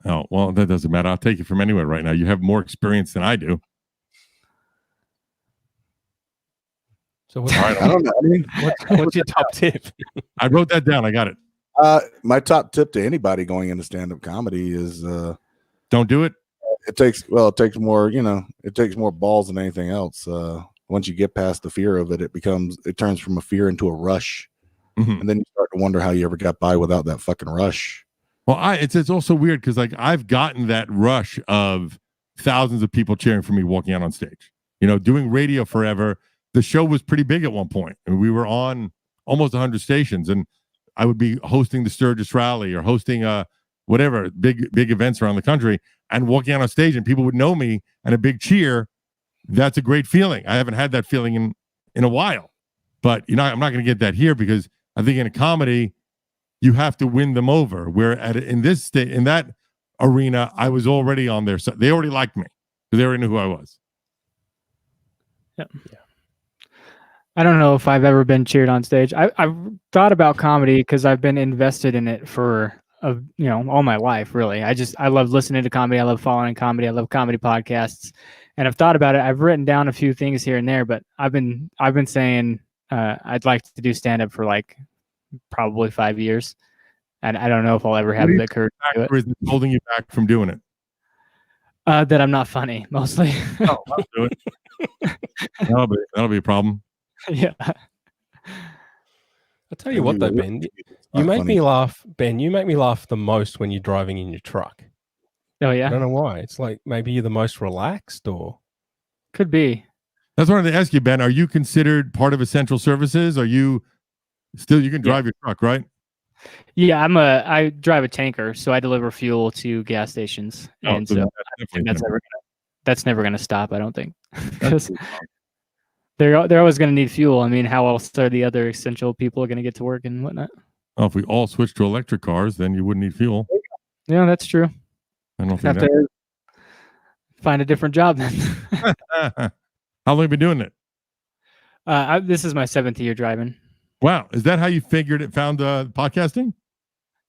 Oh, well, that doesn't matter. I'll take it from anywhere right now. You have more experience than I do. So I don't know. I mean, what's your top tip? I wrote that down. I got it. My top tip to anybody going into stand-up comedy is don't do it. It takes more, it takes more balls than anything else. Once you get past the fear of it, it turns from a fear into a rush. Mm-hmm. And then you start to wonder how you ever got by without that fucking rush. Well, it's also weird because I've gotten that rush of thousands of people cheering for me walking out on stage. Doing radio forever. The show was pretty big at one point, and we were on almost 100 stations, and I would be hosting the Sturgis Rally or hosting whatever big events around the country, and walking out on stage, and people would know me and a big cheer. That's a great feeling. I haven't had that feeling in a while, but I'm not going to get that here because I think in a comedy you have to win them over. Where in that arena, I was already on their side. They already liked me because they already knew who I was. Yeah. I don't know if I've ever been cheered on stage. I've thought about comedy because I've been invested in it for all my life. Really, I love listening to comedy. I love following comedy. I love comedy podcasts, and I've thought about it. I've written down a few things here and there, but I've been saying I'd like to do stand up for probably 5 years, and I don't know if I'll ever have the courage to do it. Is it holding you back from doing it? That I'm not funny, mostly. Oh, I'll do it. That'll be a problem. Yeah. I'll tell you what though, Ben, you make me laugh. Ben, you make me laugh the most when you're driving in your truck. Oh yeah. I don't know why. It's like maybe you're the most relaxed, or could be. That's what I wanted to ask you, Ben. Are you considered part of essential services? Are you still? You can drive your truck, right? Yeah, I drive a tanker, so I deliver fuel to gas stations, and so I think that's never gonna stop. I don't think. They're always going to need fuel. I mean, how else are the other essential people going to get to work and whatnot? Well, if we all switch to electric cars, then you wouldn't need fuel. Yeah, that's true. I don't Have think to find a different job then. How long have you been doing it? This is my 7th year driving. Wow. Is that how you found podcasting?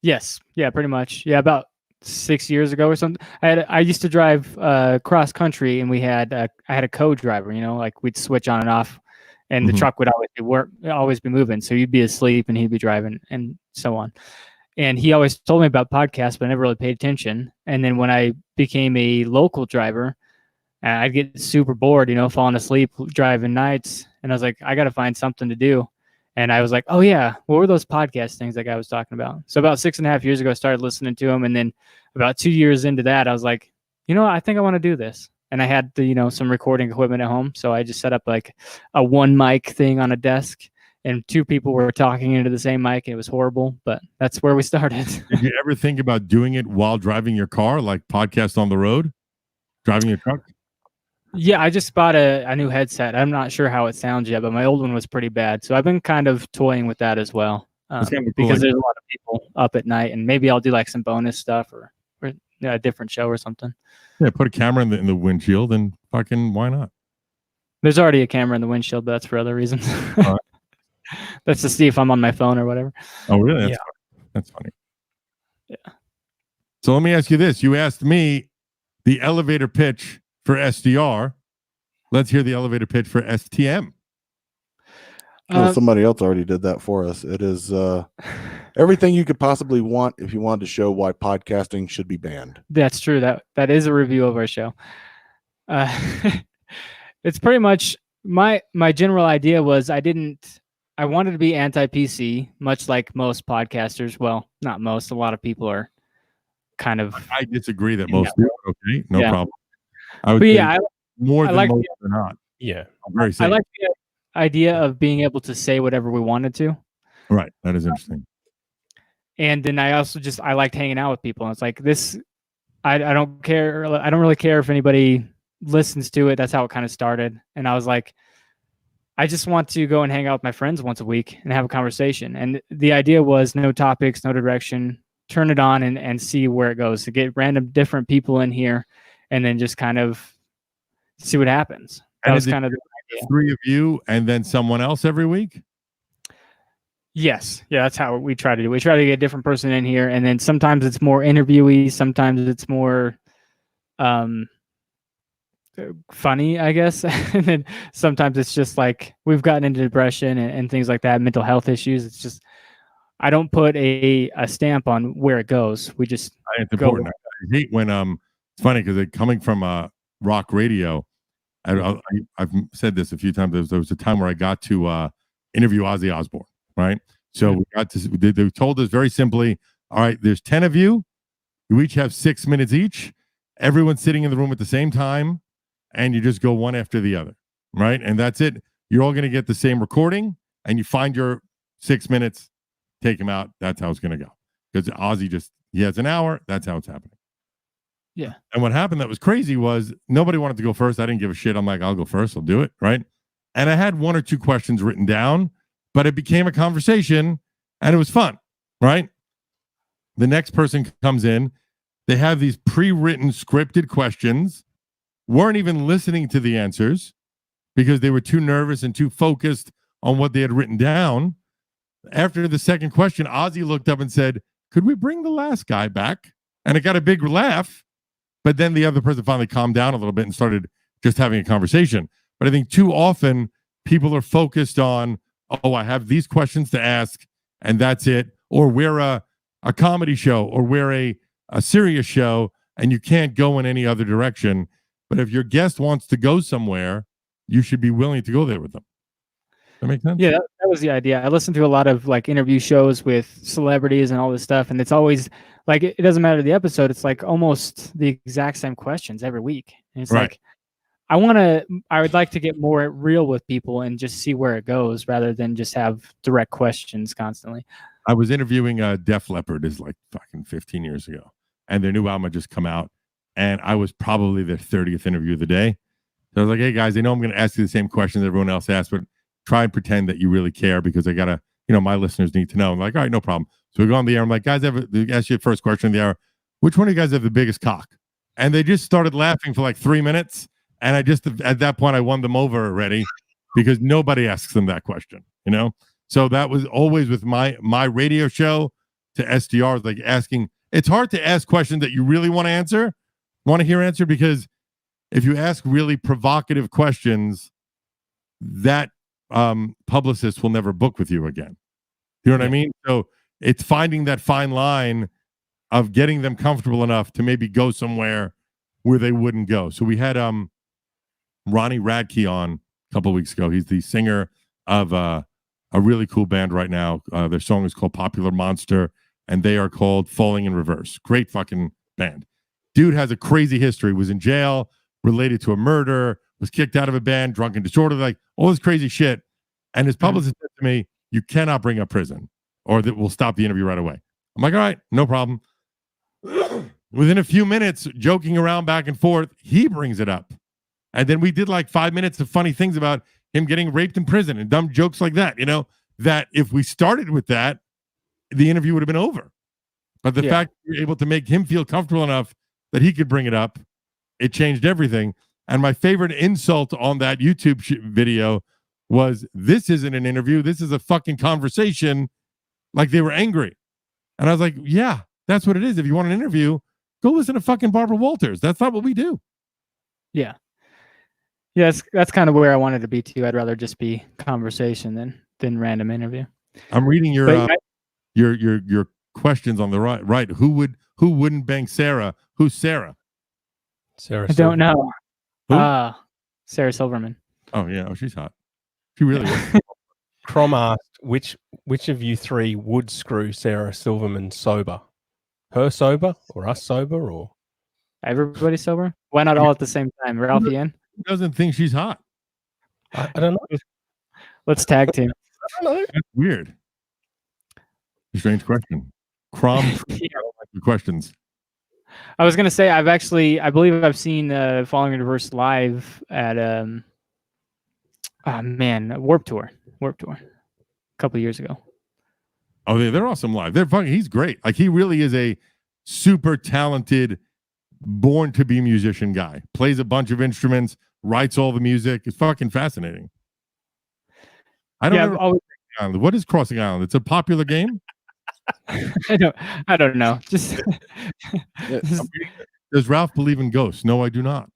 Yes. Yeah, pretty much. Yeah, about 6 years ago or something. I used to drive cross country, and I had a co-driver. Like we'd switch on and off, and the truck would always be moving. So you'd be asleep, and he'd be driving, and so on. And he always told me about podcasts, but I never really paid attention. And then when I became a local driver, I'd get super bored, falling asleep driving nights. And I was like, I got to find something to do. And I was like, oh, yeah, what were those podcast things that guy was talking about? So about 6.5 years ago, I started listening to him. And then about 2 years into that, I was like, I think I want to do this. And I had some recording equipment at home. So I just set up like a 1 mic thing on a desk. And 2 people were talking into the same mic. And it was horrible. But that's where we started. Did you ever think about doing it while driving your car, like podcast on the road, driving your truck? Yeah, I just bought a new headset. I'm not sure how it sounds yet, but my old one was pretty bad. So I've been kind of toying with that as well. Because there's a lot of people up at night, and maybe I'll do like some bonus stuff or a different show or something. Yeah, put a camera in the windshield and fucking why not? There's already a camera in the windshield, but that's for other reasons. That's to see if I'm on my phone or whatever. Oh, really? That's funny. Yeah. So let me ask you this. You asked me the elevator pitch for SDR. Let's hear the elevator pitch for STM. Somebody else already did that for us. It is everything you could possibly want if you wanted to show why podcasting should be banned. That's true. That is a review of our show. It's pretty much my general idea was I wanted to be anti-PC, much like most podcasters. Well, not most. A lot of people are kind of. I disagree that most do. Okay, no problem. I would say more than most are not. Yeah, I'm very safe. I like the idea of being able to say whatever we wanted to. Right, that is interesting. And then I also I liked hanging out with people. And it's like this. I don't care. I don't really care if anybody listens to it. That's how it kind of started. And I was like, I just want to go and hang out with my friends once a week and have a conversation. And the idea was no topics, no direction, turn it on and see where it goes, to get random different people in here and then just kind of see what happens. That was kind of the idea. 3 of you and then someone else every week? Yes. Yeah, that's how we try to do. We try to get a different person in here. And then sometimes it's more interviewee. Sometimes it's more funny, I guess. And then sometimes it's just like we've gotten into depression and things like that, mental health issues. It's just I don't put a stamp on where it goes. We just it's important. I hate when it's funny because coming from rock radio, I've said this a few times. There was a time where I got to interview Ozzy Osbourne, right? So we got to. They told us very simply, all right, there's 10 of you. You each have 6 minutes each. Everyone's sitting in the room at the same time. And you just go one after the other, right? And that's it. You're all going to get the same recording, and you find your 6 minutes, take him out. That's how it's going to go. Because Ozzy he has an hour. That's how it's happening. Yeah. And what happened that was crazy was nobody wanted to go first. I didn't give a shit. I'm like, I'll go first. I'll do it, right? And I had 1 or 2 questions written down, but it became a conversation, and it was fun, right? The next person comes in. They have these pre-written scripted questions. Weren't even listening to the answers because they were too nervous and too focused on what they had written down. After the second question, Ozzy looked up and said, could we bring the last guy back? And it got a big laugh. But then the other person finally calmed down a little bit and started just having a conversation. But I think too often people are focused on, oh, I have these questions to ask and that's it. Or we're a comedy show or we're a serious show and you can't go in any other direction. But if your guest wants to go somewhere, you should be willing to go there with them. That make sense? Yeah, that was the idea. I listened to a lot of like interview shows with celebrities and all this stuff, and it's always like it doesn't matter the episode. It's like almost the exact same questions every week. And it's like I would like to get more real with people and just see where it goes rather than just have direct questions constantly. I was interviewing Def Leppard is like fucking 15 years ago, and their new album had just come out. And I was probably their 30th interview of the day. So I was like, hey guys, I know I'm going to ask you the same questions everyone else asked, but try and pretend that you really care because I got to, my listeners need to know. I'm like, all right, no problem. So we go on the air. I'm like, guys, ask you the first question of the hour. Which one of you guys have the biggest cock? And they just started laughing for like 3 minutes. And at that point, I won them over already because nobody asks them that question, So that was always with my radio show to SDRs, like asking. It's hard to ask questions that you really want to hear answered, because if you ask really provocative questions, that publicist will never book with you again. You know what I mean? So it's finding that fine line of getting them comfortable enough to maybe go somewhere where they wouldn't go. So we had Ronnie Radke on a couple of weeks ago. He's the singer of a really cool band right now. Their song is called Popular Monster, and they are called Falling in Reverse. Great fucking band. Dude has a crazy history, was in jail related to a murder, was kicked out of a band, drunk and disorderly, like all this crazy shit. And his publicist said to me, you cannot bring up prison or that we'll stop the interview right away. I'm like, all right, no problem. Within a few minutes, joking around back and forth, he brings it up. And then we did like 5 minutes of funny things about him getting raped in prison and dumb jokes like that, that if we started with that, the interview would have been over. But the fact that we were able to make him feel comfortable enough that he could bring it up, it changed everything. And my favorite insult on that YouTube video was, this isn't an interview. This is a fucking conversation. Like they were angry. And I was like, yeah, that's what it is. If you want an interview, go listen to fucking Barbara Walters. That's not what we do. Yeah. Yes, that's kind of where I wanted to be too. I'd rather just be conversation than random interview. I'm reading your questions on the right. Right. Who wouldn't bang Sarah? Who's Sarah? I don't know. Sarah Silverman. Oh yeah. Oh, she's hot. She really is. Crom asked, which of you three would screw Sarah Silverman sober? Her sober or us sober or everybody sober? Why not all at the same time? Ralphie in? Who doesn't think she's hot? I don't know. Let's tag team. I don't know. That's weird. Strange question. Crom questions. I was gonna say I believe I've seen Falling in Reverse live at Warped Tour a couple of years ago. Oh, they're awesome live. They're fucking. He's great. Like he really is a super talented, born to be musician guy. Plays a bunch of instruments, writes all the music. It's fucking fascinating. I don't know. What is Crossing Island? It's a popular game. I don't know. Just does Ralph believe in ghosts? No, I do not.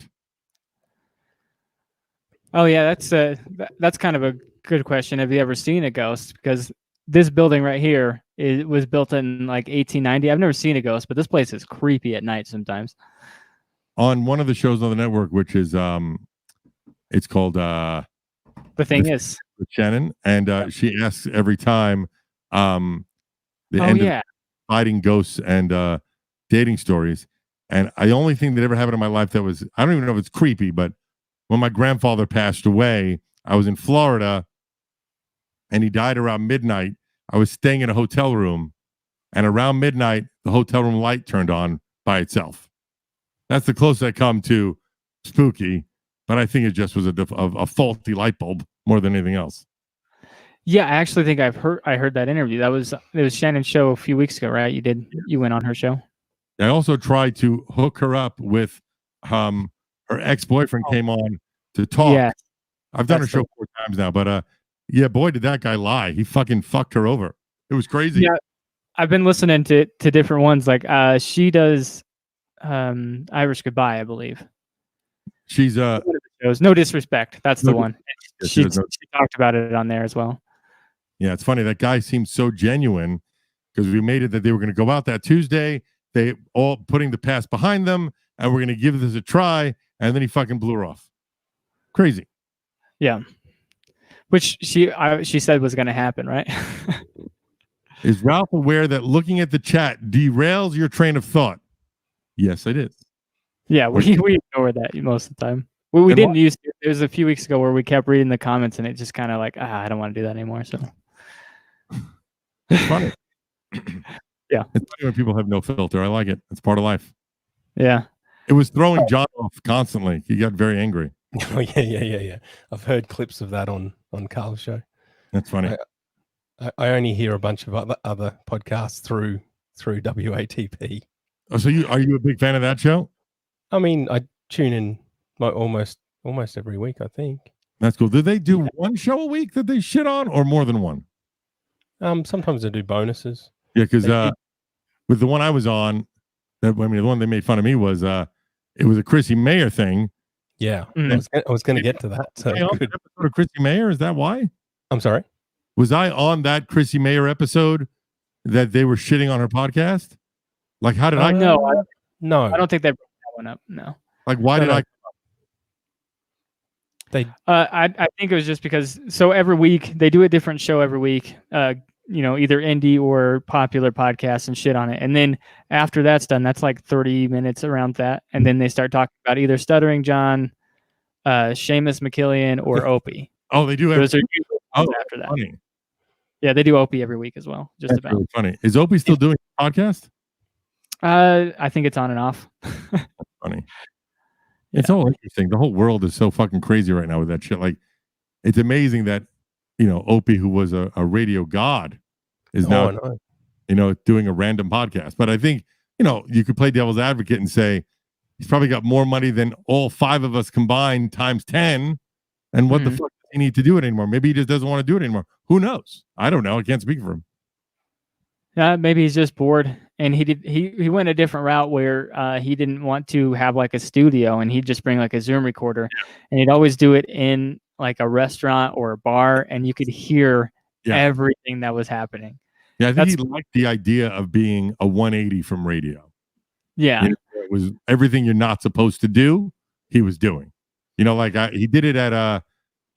Oh yeah, that's kind of a good question. Have you ever seen a ghost? Because this building right here was built in like 1890. I've never seen a ghost, but this place is creepy at night sometimes. On one of the shows on the network, which is it's called The Thing Is with Shannon, and she asks every time the end of fighting ghosts and dating stories. And the only thing that ever happened in my life that was, I don't even know if it's creepy, but when my grandfather passed away, I was in Florida and he died around midnight. I was staying in a hotel room, and around midnight, the hotel room light turned on by itself. That's the closest I come to spooky, but I think it just was a faulty light bulb more than anything else. Yeah, I actually think I heard that interview. It was Shannon's show a few weeks ago, right? You went on her show. I also tried to hook her up with her ex-boyfriend came on to talk. Yeah, I've done her show 4 times now, but yeah, boy, did that guy lie. He fucking fucked her over. It was crazy. Yeah, I've been listening to different ones. Like she does Irish Goodbye, I believe. She's No Disrespect. That's the one. She talked about it on there as well. Yeah, it's funny. That guy seemed so genuine because we made it that they were going to go out that Tuesday. They all putting the past behind them, and we're going to give this a try. And then he fucking blew her off. Crazy. Yeah. Which she said was going to happen, right? Is Ralph aware that looking at the chat derails your train of thought? Yes, it is. Yeah, we ignore that most of the time. We didn't use to. It was a few weeks ago where we kept reading the comments and it just kind of like, I don't want to do that anymore. So it's funny. Yeah. It's funny when people have no filter. I like it. It's part of life. Yeah. It was throwing John off constantly. He got very angry. Oh yeah. I've heard clips of that on Carl's show. That's funny. I only hear a bunch of other podcasts through WATP. Oh, so are you a big fan of that show? I mean, I tune in almost every week, I think. That's cool. Do they do one show a week that they shit on, or more than one? Sometimes they do bonuses. Yeah, because with the one I was on, the one they made fun of me was it was a Chrissy Mayer thing. Yeah, I was going to get to that. So good. Episode of Chrissy Mayer, is that why? I'm sorry. Was I on that Chrissy Mayer episode that they were shitting on her podcast? Like, how did I? No, I don't think they brought that one up. No. Like, why did I? I think it was just because every week they do a different show every week. Either indie or popular podcasts and shit on it. And then after that's done, that's like 30 minutes around that. And then they start talking about either Stuttering John, Seamus McKillian, or Opie. Oh, they do. Those are usually after that. Funny. Yeah, they do Opie every week as well. Just about. Really funny. Is Opie still doing a podcast? I think it's on and off. That's funny. Yeah. It's all interesting. The whole world is so fucking crazy right now with that shit. Like, it's amazing that, Opie, who was a radio god, is now, doing a random podcast. But I think, you could play devil's advocate and say he's probably got more money than all 5 of us combined times 10. And what the fuck does he need to do it anymore? Maybe he just doesn't want to do it anymore. Who knows? I don't know. I can't speak for him. Yeah, maybe he's just bored, and he went a different route where he didn't want to have like a studio, and he'd just bring like a Zoom recorder, and he'd always do it in like a restaurant or a bar, and you could hear everything that was happening. Yeah, I think he liked the idea of being a 180 from radio. Yeah, it was everything you're not supposed to do, he was doing. He did it at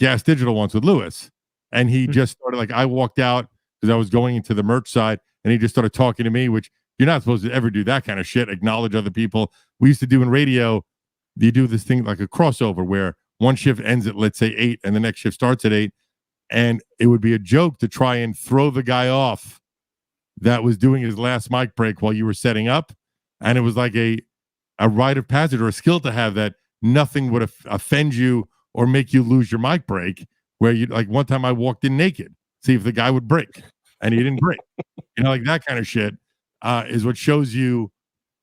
Gas Digital once with Lewis, and he just started I walked out because I was going into the merch side. And he just started talking to me, which you're not supposed to ever do that kind of shit, acknowledge other people. We used to do in radio, you do this thing like a crossover where one shift ends at, let's say, 8 and the next shift starts at 8. And it would be a joke to try and throw the guy off that was doing his last mic break while you were setting up. And it was like a rite of passage or a skill to have that nothing would offend you or make you lose your mic break. Where you one time I walked in naked, see if the guy would break. And he didn't break. That kind of shit is what shows you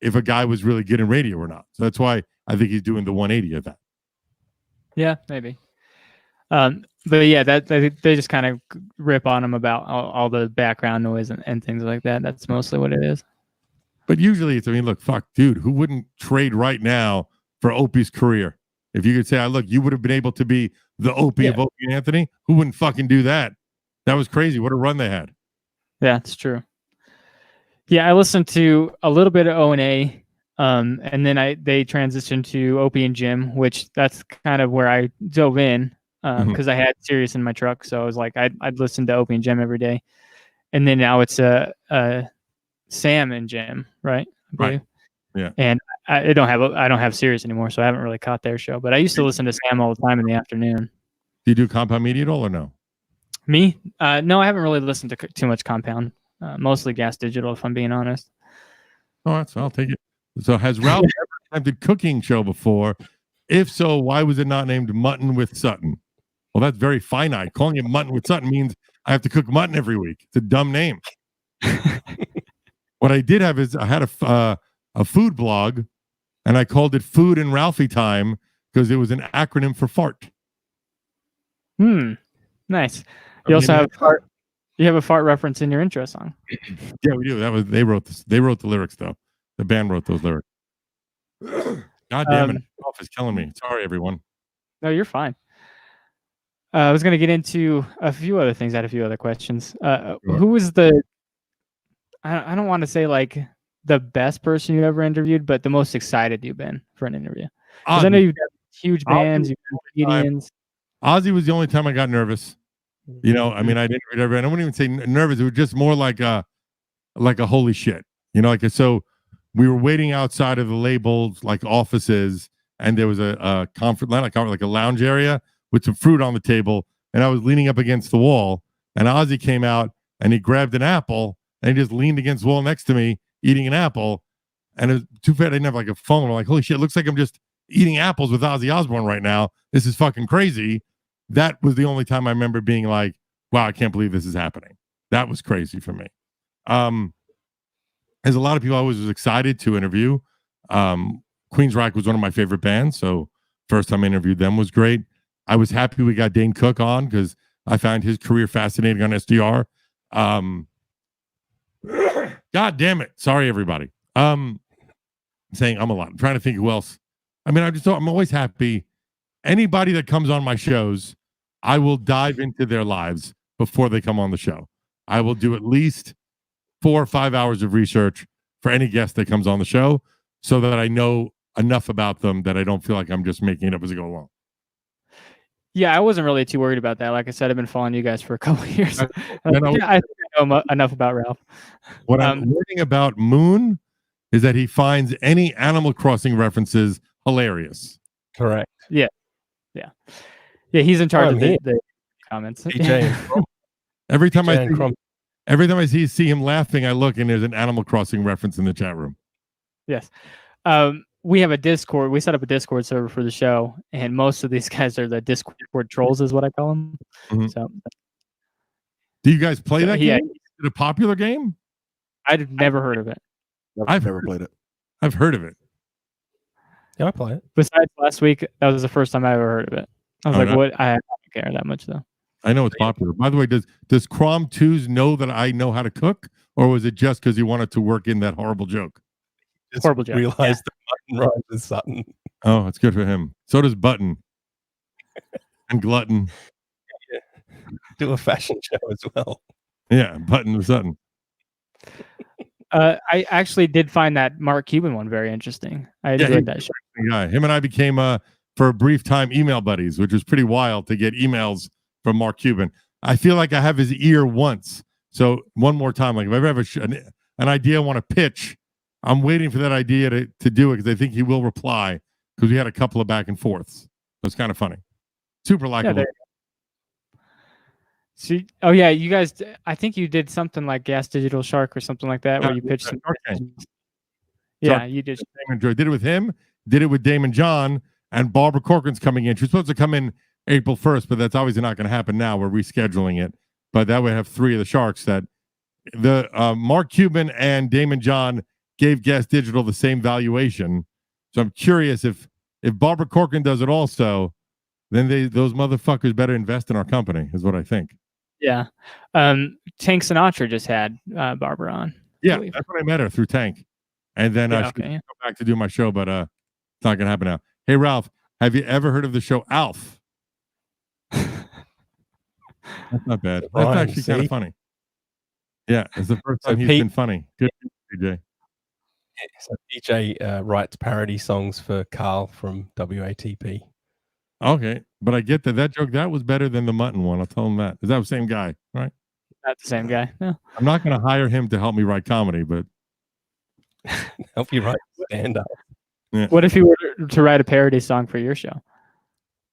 if a guy was really good in radio or not. So that's why I think he's doing the 180 of that. Yeah, maybe. But yeah, that they just kind of rip on him about all the background noise and things like that. That's mostly what it is. But usually it's, look, fuck, dude, who wouldn't trade right now for Opie's career? If you could say, look, you would have been able to be the Opie of Opie and Anthony, who wouldn't fucking do that? That was crazy. What a run they had. Yeah, it's true. Yeah, I listened to a little bit of O&A, and then they transitioned to Opie and Jim, which that's kind of where I dove in because I had Sirius in my truck, so I was like, I'd listen to Opie and Jim every day, and then now it's Sam and Jim, right? Right. Yeah. And I don't have Sirius anymore, so I haven't really caught their show. But I used to listen to Sam all the time in the afternoon. Do you do Compound Media at all or no? Me? No, I haven't really listened to too much Compound. Mostly Gas Digital, if I'm being honest. All right, so I'll take it. So has Ralph ever attempted cooking show before? If so, why was it not named Mutton with Sutton? Well, that's very finite. Calling it Mutton with Sutton means I have to cook mutton every week. It's a dumb name. What I did have is I had a food blog, and I called it Food and Ralphie Time because it was an acronym for fart. Nice. You also have fart. You have a fart reference in your intro song. Yeah, we do. They wrote this. They wrote the lyrics though. The band wrote those lyrics. God damn it! Off is killing me. Sorry, everyone. No, you're fine. I was going to get into a few other things. I had a few other questions. Sure. Who was the? I don't want to say like the best person you ever interviewed, but the most excited you've been for an interview. Because I know you've got huge bands, you've got comedians. Ozzy was the only time I got nervous. I didn't. I wouldn't even say nervous. It was just more like a holy shit. So we were waiting outside of the labels like offices, and there was a conference, like a lounge area with some fruit on the table, and I was leaning up against the wall, and Ozzy came out and he grabbed an apple and he just leaned against the wall next to me eating an apple, and it was too bad I didn't have like a phone. I'm like, holy shit, it looks like I'm just eating apples with Ozzy Osbourne right now. This is fucking crazy. That was the only time I remember being like, wow, I can't believe this is happening. That was crazy for me. As a lot of people, I was excited to interview. Queensryche was one of my favorite bands, so first time I interviewed them was great. I was happy we got Dane Cook on because I found his career fascinating on SDR. God damn it. Sorry, everybody. Saying I'm a lot. I'm trying to think who else. I mean, I'm always happy. Anybody that comes on my shows, I will dive into their lives before they come on the show. I will do at least 4 or 5 hours of research for any guest that comes on the show so that I know enough about them that I don't feel like I'm just making it up as I go along. Yeah, I wasn't really too worried about that. Like I said, I've been following you guys for a couple of years. I think I know enough about Ralph. What I'm learning about Moon is that he finds any Animal Crossing references hilarious. Correct. Yeah. He's in charge of the comments. Every time I see him laughing, I look and there's an Animal Crossing reference in the chat room. Yes. We have a Discord. We set up a Discord server for the show, and most of these guys are the Discord trolls, is what I call them. Mm-hmm. So, do you guys play that game? Is it a popular game? I've never heard of it. I've never played it. I've heard of it. Yeah, I play it. Besides last week, that was the first time I ever heard of it. I was what? I don't care that much, though. I know it's popular. By the way, does Crom 2s know that I know how to cook, or was it just because he wanted to work in that horrible joke? Horrible joke. Realized the Button rhymes with Sutton. Oh, it's good for him. So does Button and Glutton. Yeah. Do a fashion show as well. Yeah, Button and Sutton. I actually did find that Mark Cuban one very interesting. I enjoyed that show. Guy. Him and I became for a brief time email buddies, which was pretty wild to get emails from Mark Cuban. I feel like I have his ear once. So one more time, like if I ever have an idea I want to pitch, I'm waiting for that idea to do it because I think he will reply because we had a couple of back and forths. So it's kind of funny. Super likable. See, you guys, I think you did something like Gas Digital Shark or something like that where you pitched some. Yeah, you did. Did it with him, did it with Damon John, and Barbara Corcoran's coming in. She's supposed to come in April 1st, but that's obviously not going to happen now. We're rescheduling it. But that would have 3 of the Sharks that the Mark Cuban and Damon John gave Gas Digital the same valuation. So I'm curious if Barbara Corcoran does it also, then those motherfuckers better invest in our company, is what I think. Yeah. Tank Sinatra just had Barbara on. Yeah, that's when I met her, through Tank. And then I go back to do my show, but it's not going to happen now. Hey, Ralph, have you ever heard of the show Alf? That's not bad. That's actually kind of funny. Yeah, it's the first time he's been funny. Good, DJ. So DJ writes parody songs for Carl from WATP. Okay, but I get that joke, that was better than the mutton one. I'll tell him that. Is that the same guy, right? Not the same guy, no. I'm not going to hire him to help me write comedy, but... help you write stand-up. Yeah. What if he were to write a parody song for your show?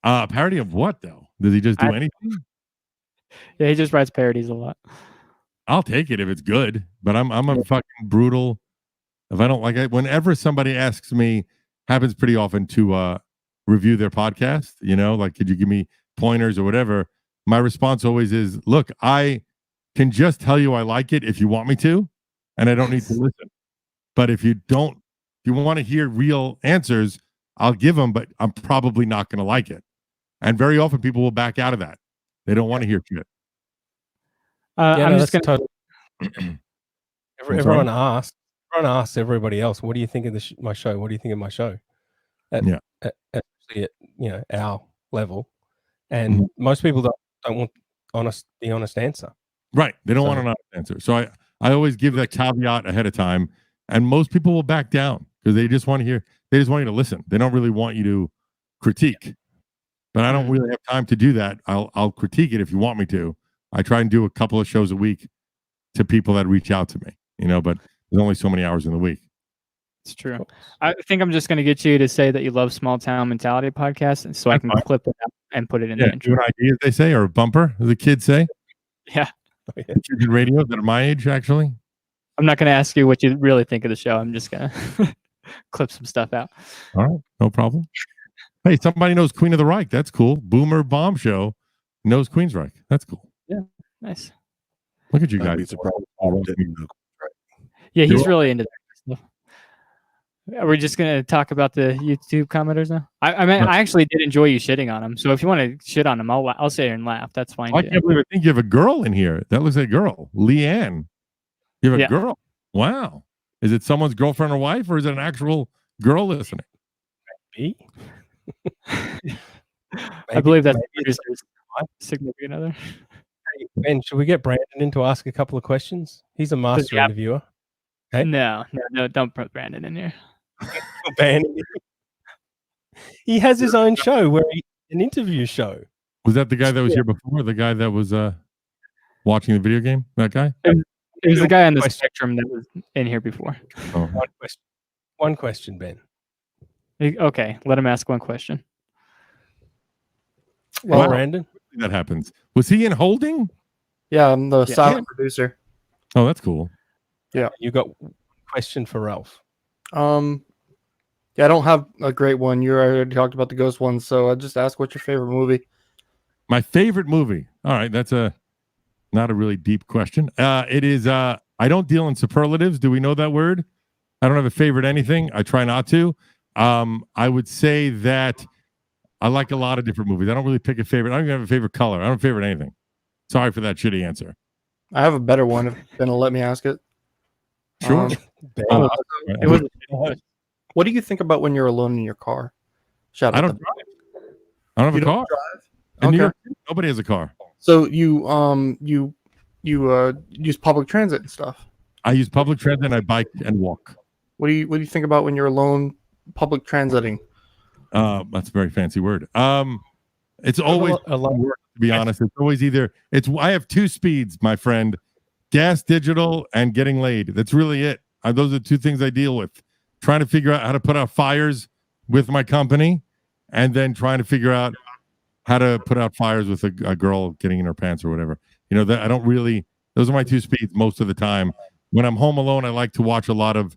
Parody of what, though? Does he just do anything? Yeah, he just writes parodies a lot. I'll take it if it's good, but I'm a fucking brutal... If I don't like it, whenever somebody asks me, happens pretty often to review their podcast, like, could you give me pointers or whatever? My response always is, look, I can just tell you I like it if you want me to, and I don't need to listen. But if you want to hear real answers, I'll give them, but I'm probably not going to like it. And very often people will back out of that. They don't want to hear shit. I'm just going to... Everyone asks everybody else, what do you think of my show? What do you think of my show? At our level. And most people don't want the honest answer. Right. They don't want an honest answer. So I always give that caveat ahead of time. And most people will back down because they just want you to listen. They don't really want you to critique. But I don't really have time to do that. I'll critique it if you want me to. I try and do a couple of shows a week to people that reach out to me, but there's only so many hours in the week. It's true. I think I'm just going to get you to say that you love Small Town Mentality podcast, and so I can clip it up and put it in the intro. Do an idea, they say, or a bumper, as the kids say. Yeah. Kids in radio that are my age, actually. I'm not going to ask you what you really think of the show. I'm just going to... clip some stuff out. All right, no problem. Hey, somebody knows Queen of the Reich. That's cool. Boomer Bomb Show knows Queensryche. That's cool. Yeah, nice. Look at you I'd guys. be surprised if I didn't know. Yeah, he's You're- really into that stuff. Are we just gonna talk about the YouTube commenters now? I mean, I actually did enjoy you shitting on him. So if you want to shit on him, I'll sit here and laugh. That's fine. I too. can't believe I think you have a girl in here. That looks like a girl. Leanne. You have a Yeah. girl. Wow. Is it someone's girlfriend or wife, or is it an actual girl listening? Me? I believe that's maybe it's producer's significant other. Ben, should we get Brandon in to ask a couple of questions? He's a master Yeah. interviewer. Hey? No, don't put Brandon in here. Ben. He has his own show an interview show. Was that the guy that was here before? The guy that was watching the video game? That guy? It was the guy on the Question. spectrum that was in here before. Oh. One question, Ben. Okay, let him ask one question. Well, Wow. Brandon. That happens. Was he in holding? Yeah, I'm the Yeah. silent producer. Oh, that's cool. You got one question for Ralph. Yeah, I don't have a great one. You already talked about the ghost one, so I just ask what's your favorite movie? My favorite movie. All right, that's not a really deep question. It is I don't deal in superlatives. Do we know that word? I don't have a favorite anything. I try not to. I would say that I like a lot of different movies. I don't really pick a favorite. I don't even have a favorite color. I don't favorite anything. Sorry for that shitty answer. I have a better one if Ben will let me ask it. Sure. Ben, Oh, It was, what do you think about when you're alone in your car? Shout I out don't to- drive. I don't have You a don't car. drive? In New Okay. York, nobody has a car. So you use public transit and stuff. I use public transit and I bike and walk. What do you think about when you're alone public transiting? That's a very fancy word. It's always a lot of work, to be honest. It's always I have two speeds, my friend. Gas digital and getting laid. That's really it. Those are two things I deal with. Trying to figure out how to put out fires with my company, and then trying to figure out how to put out fires with a girl getting in her pants or whatever. That I don't really. Those are my two speeds most of the time. When I'm home alone, I like to watch a lot of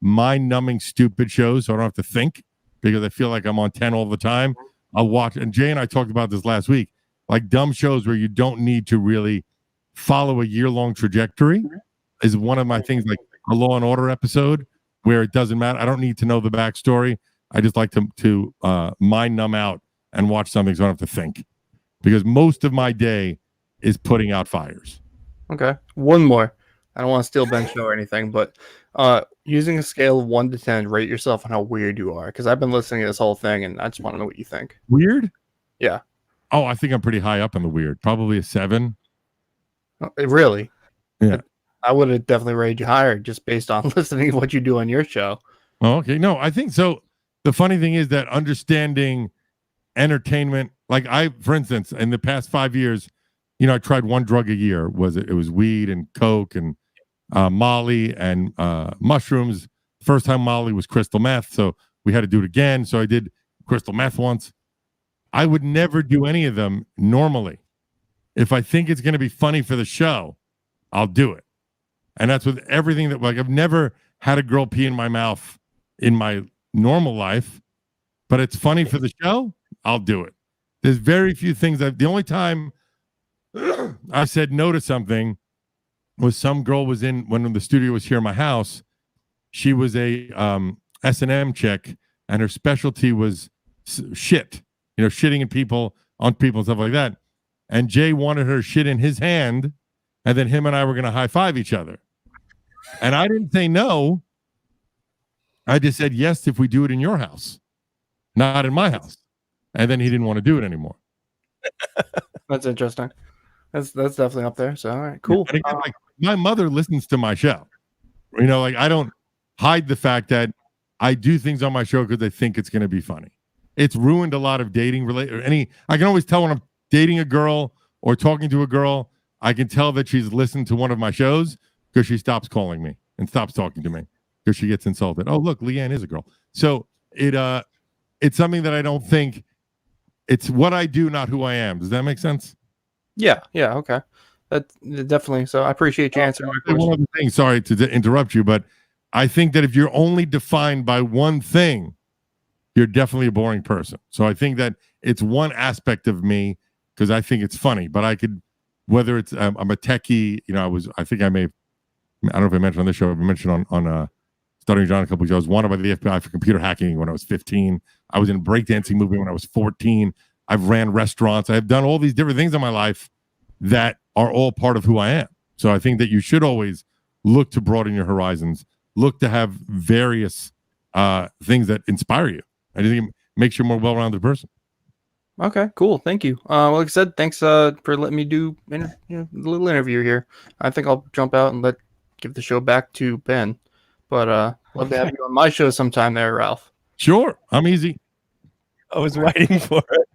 mind-numbing, stupid shows, so I don't have to think because I feel like I'm on 10 all the time. I'll watch, and Jay and I talked about this last week, like dumb shows where you don't need to really follow a year-long trajectory is one of my things, like a Law and Order episode where it doesn't matter. I don't need to know the backstory. I just like to mind numb out and watch something so I don't have to think, because most of my day is putting out fires. Okay. One more. I don't want to steal Ben's show or anything, but using a scale of 1 to 10, rate yourself on how weird you are. Because I've been listening to this whole thing, and I just want to know what you think. Weird? Yeah. Oh, I think I'm pretty high up on the weird. Probably a 7. Really? Yeah. I would have definitely rated you higher just based on listening to what you do on your show. Oh, okay. No, I think so. The funny thing is that understanding entertainment, like for instance, in the past 5 years, I tried one drug a year. It was weed and coke and Molly and mushrooms. First time Molly was crystal meth, so we had to do it again. So I did crystal meth once. I would never do any of them normally. If I think it's going to be funny for the show, I'll do it. And that's with everything that, like, I've never had a girl pee in my mouth in my normal life, but it's funny for the show, I'll do it. There's very few things the only time I said no to something was some girl was when the studio was here in my house. She was a S&M chick, and her specialty was shit, shitting in people, on people and stuff like that. And Jay wanted her shit in his hand, and then him and I were going to high five each other. And I didn't say no. I just said yes if we do it in your house, not in my house. And then he didn't want to do it anymore. That's interesting. That's definitely up there. So, all right, cool. But again, like, my mother listens to my show. Like, I don't hide the fact that I do things on my show because I think it's going to be funny. It's ruined a lot of dating I can always tell when I'm dating a girl or talking to a girl, I can tell that she's listened to one of my shows because she stops calling me and stops talking to me because she gets insulted. Oh, look, Leanne is a girl. So it's something that I don't think, it's what I do, not who I am. Does that make sense? Yeah, okay. That definitely. So I appreciate you answering my question. One other thing, sorry to interrupt you, but I think that if you're only defined by one thing, you're definitely a boring person. So I think that it's one aspect of me because I think it's funny, but I could, whether it's, I'm a techie, you know, I don't know if I mentioned on this show, I mentioned on Stuttering John a couple weeks ago, I was wanted by the FBI for computer hacking when I was 15. I was in a breakdancing movie when I was 14. I've ran restaurants. I've done all these different things in my life that are all part of who I am. So I think that you should always look to broaden your horizons, look to have various things that inspire you. I think it makes you a more well-rounded person. Okay, cool. Thank you. Like I said, thanks for letting me do a little interview here. I think I'll jump out and give the show back to Ben. But love to have you on my show sometime there, Ralph. Sure, I'm easy. I was waiting for it.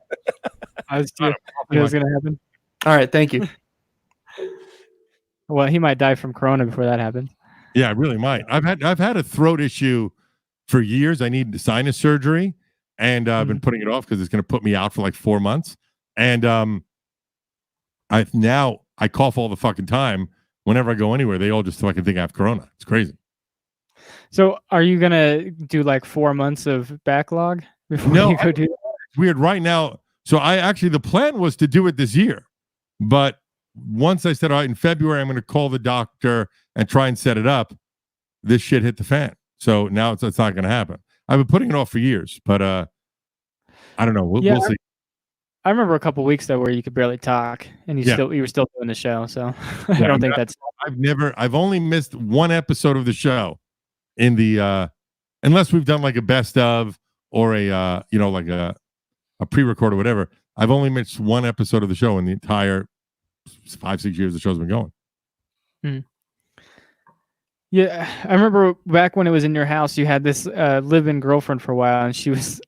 I was too. It was going to happen. All right, thank you. Well, he might die from corona before that happens. Yeah, I really might. I've had a throat issue for years. I need sinus surgery, and I've been putting it off because it's going to put me out for like 4 months. And I cough all the fucking time. Whenever I go anywhere, they all just fucking think I have corona. It's crazy. So, are you gonna do like 4 months of backlog before you go do that? It's weird right now. So the plan was to do it this year, but once I said, all right, in February, I'm going to call the doctor and try and set it up. This shit hit the fan. So now it's not going to happen. I've been putting it off for years, but I don't know. We'll see. I remember a couple weeks though where you could barely talk, and you were still doing the show. So I don't think that's. I've only missed one episode of the show in the unless we've done like a best of or a like a pre-record or whatever. I've only missed one episode of the show in the entire 5-6 years the show's been going. Yeah, I remember back when it was in your house, you had this live-in girlfriend for a while, and she was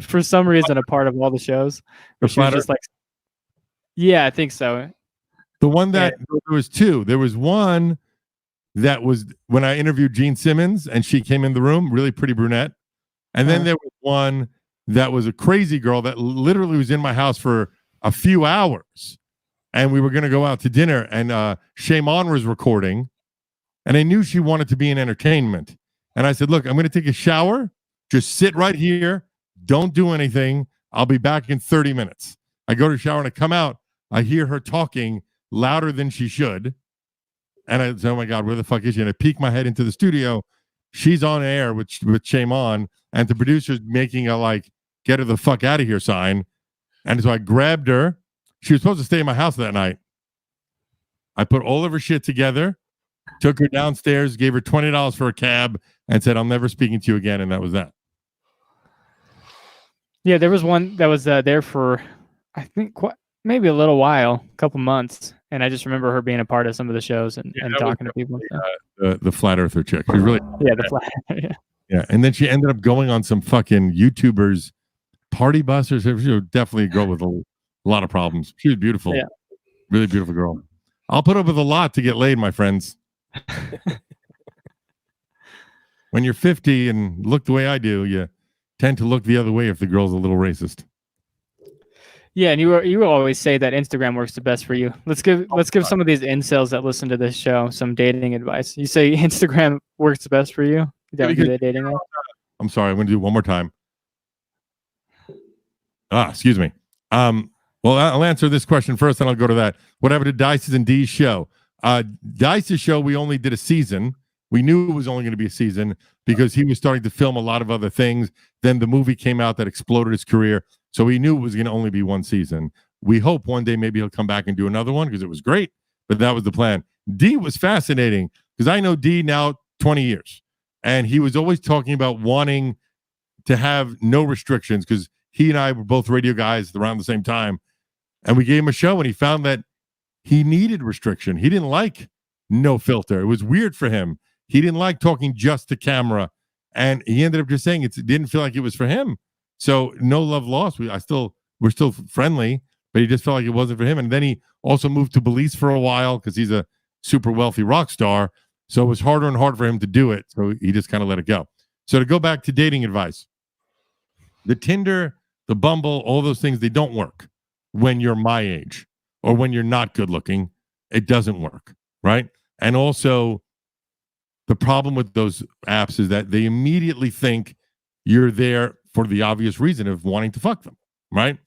for some reason a part of all the shows. She was just like, yeah, I think so. The one that there was two. There was one that was when I interviewed Gene Simmons, and she came in the room, really pretty brunette. And then there was one that was a crazy girl that literally was in my house for a few hours. And we were going to go out to dinner, and Shaman was recording. And I knew she wanted to be in entertainment. And I said, look, I'm going to take a shower. Just sit right here. Don't do anything. I'll be back in 30 minutes. I go to the shower and I come out. I hear her talking louder than she should. And I said, oh my God, where the fuck is she? And I peek my head into the studio. She's on air with Shaman, and the producer's making a like, get her the fuck out of here sign. And so I grabbed her. She was supposed to stay in my house that night. I put all of her shit together, took her downstairs, gave her $20 for a cab, and said, I'm never speaking to you again. And that was that. Yeah, there was one that was there for, I think, maybe a little while, a couple months. And I just remember her being a part of some of the shows and talking to people. The flat earther chick. She's really the flat. Yeah, and then she ended up going on some fucking YouTubers party bus. She was definitely a girl with a lot of problems. She was beautiful. Yeah. Really beautiful girl. I'll put up with a lot to get laid, my friends. When you're 50 and look the way I do, you tend to look the other way if the girl's a little racist. Yeah, and you always say that Instagram works the best for you. Let's give some of these incels that listen to this show some dating advice. You say Instagram works the best for you? You don't do that dating app? I'm sorry, I'm going to do it one more time. Excuse me. Well, I'll answer this question first, and I'll go to that. What happened to Dice's and D's show? Dice's show, we only did a season. We knew it was only going to be a season because he was starting to film a lot of other things. Then the movie came out that exploded his career. So we knew it was going to only be one season. We hope one day maybe he'll come back and do another one because it was great, but that was the plan. D was fascinating because I know D now 20 years, and he was always talking about wanting to have no restrictions because he and I were both radio guys around the same time, and we gave him a show, and he found that he needed restriction. He didn't like no filter. It was weird for him. He didn't like talking just to camera, and he ended up just saying it didn't feel like it was for him. So no love lost. We're still friendly, but he just felt like it wasn't for him. And then he also moved to Belize for a while because he's a super wealthy rock star. So it was harder and harder for him to do it. So he just kind of let it go. So to go back to dating advice, the Tinder, the Bumble, all those things, they don't work when you're my age or when you're not good looking. It doesn't work, right? And also, the problem with those apps is that they immediately think you're there for the obvious reason of wanting to fuck them, right?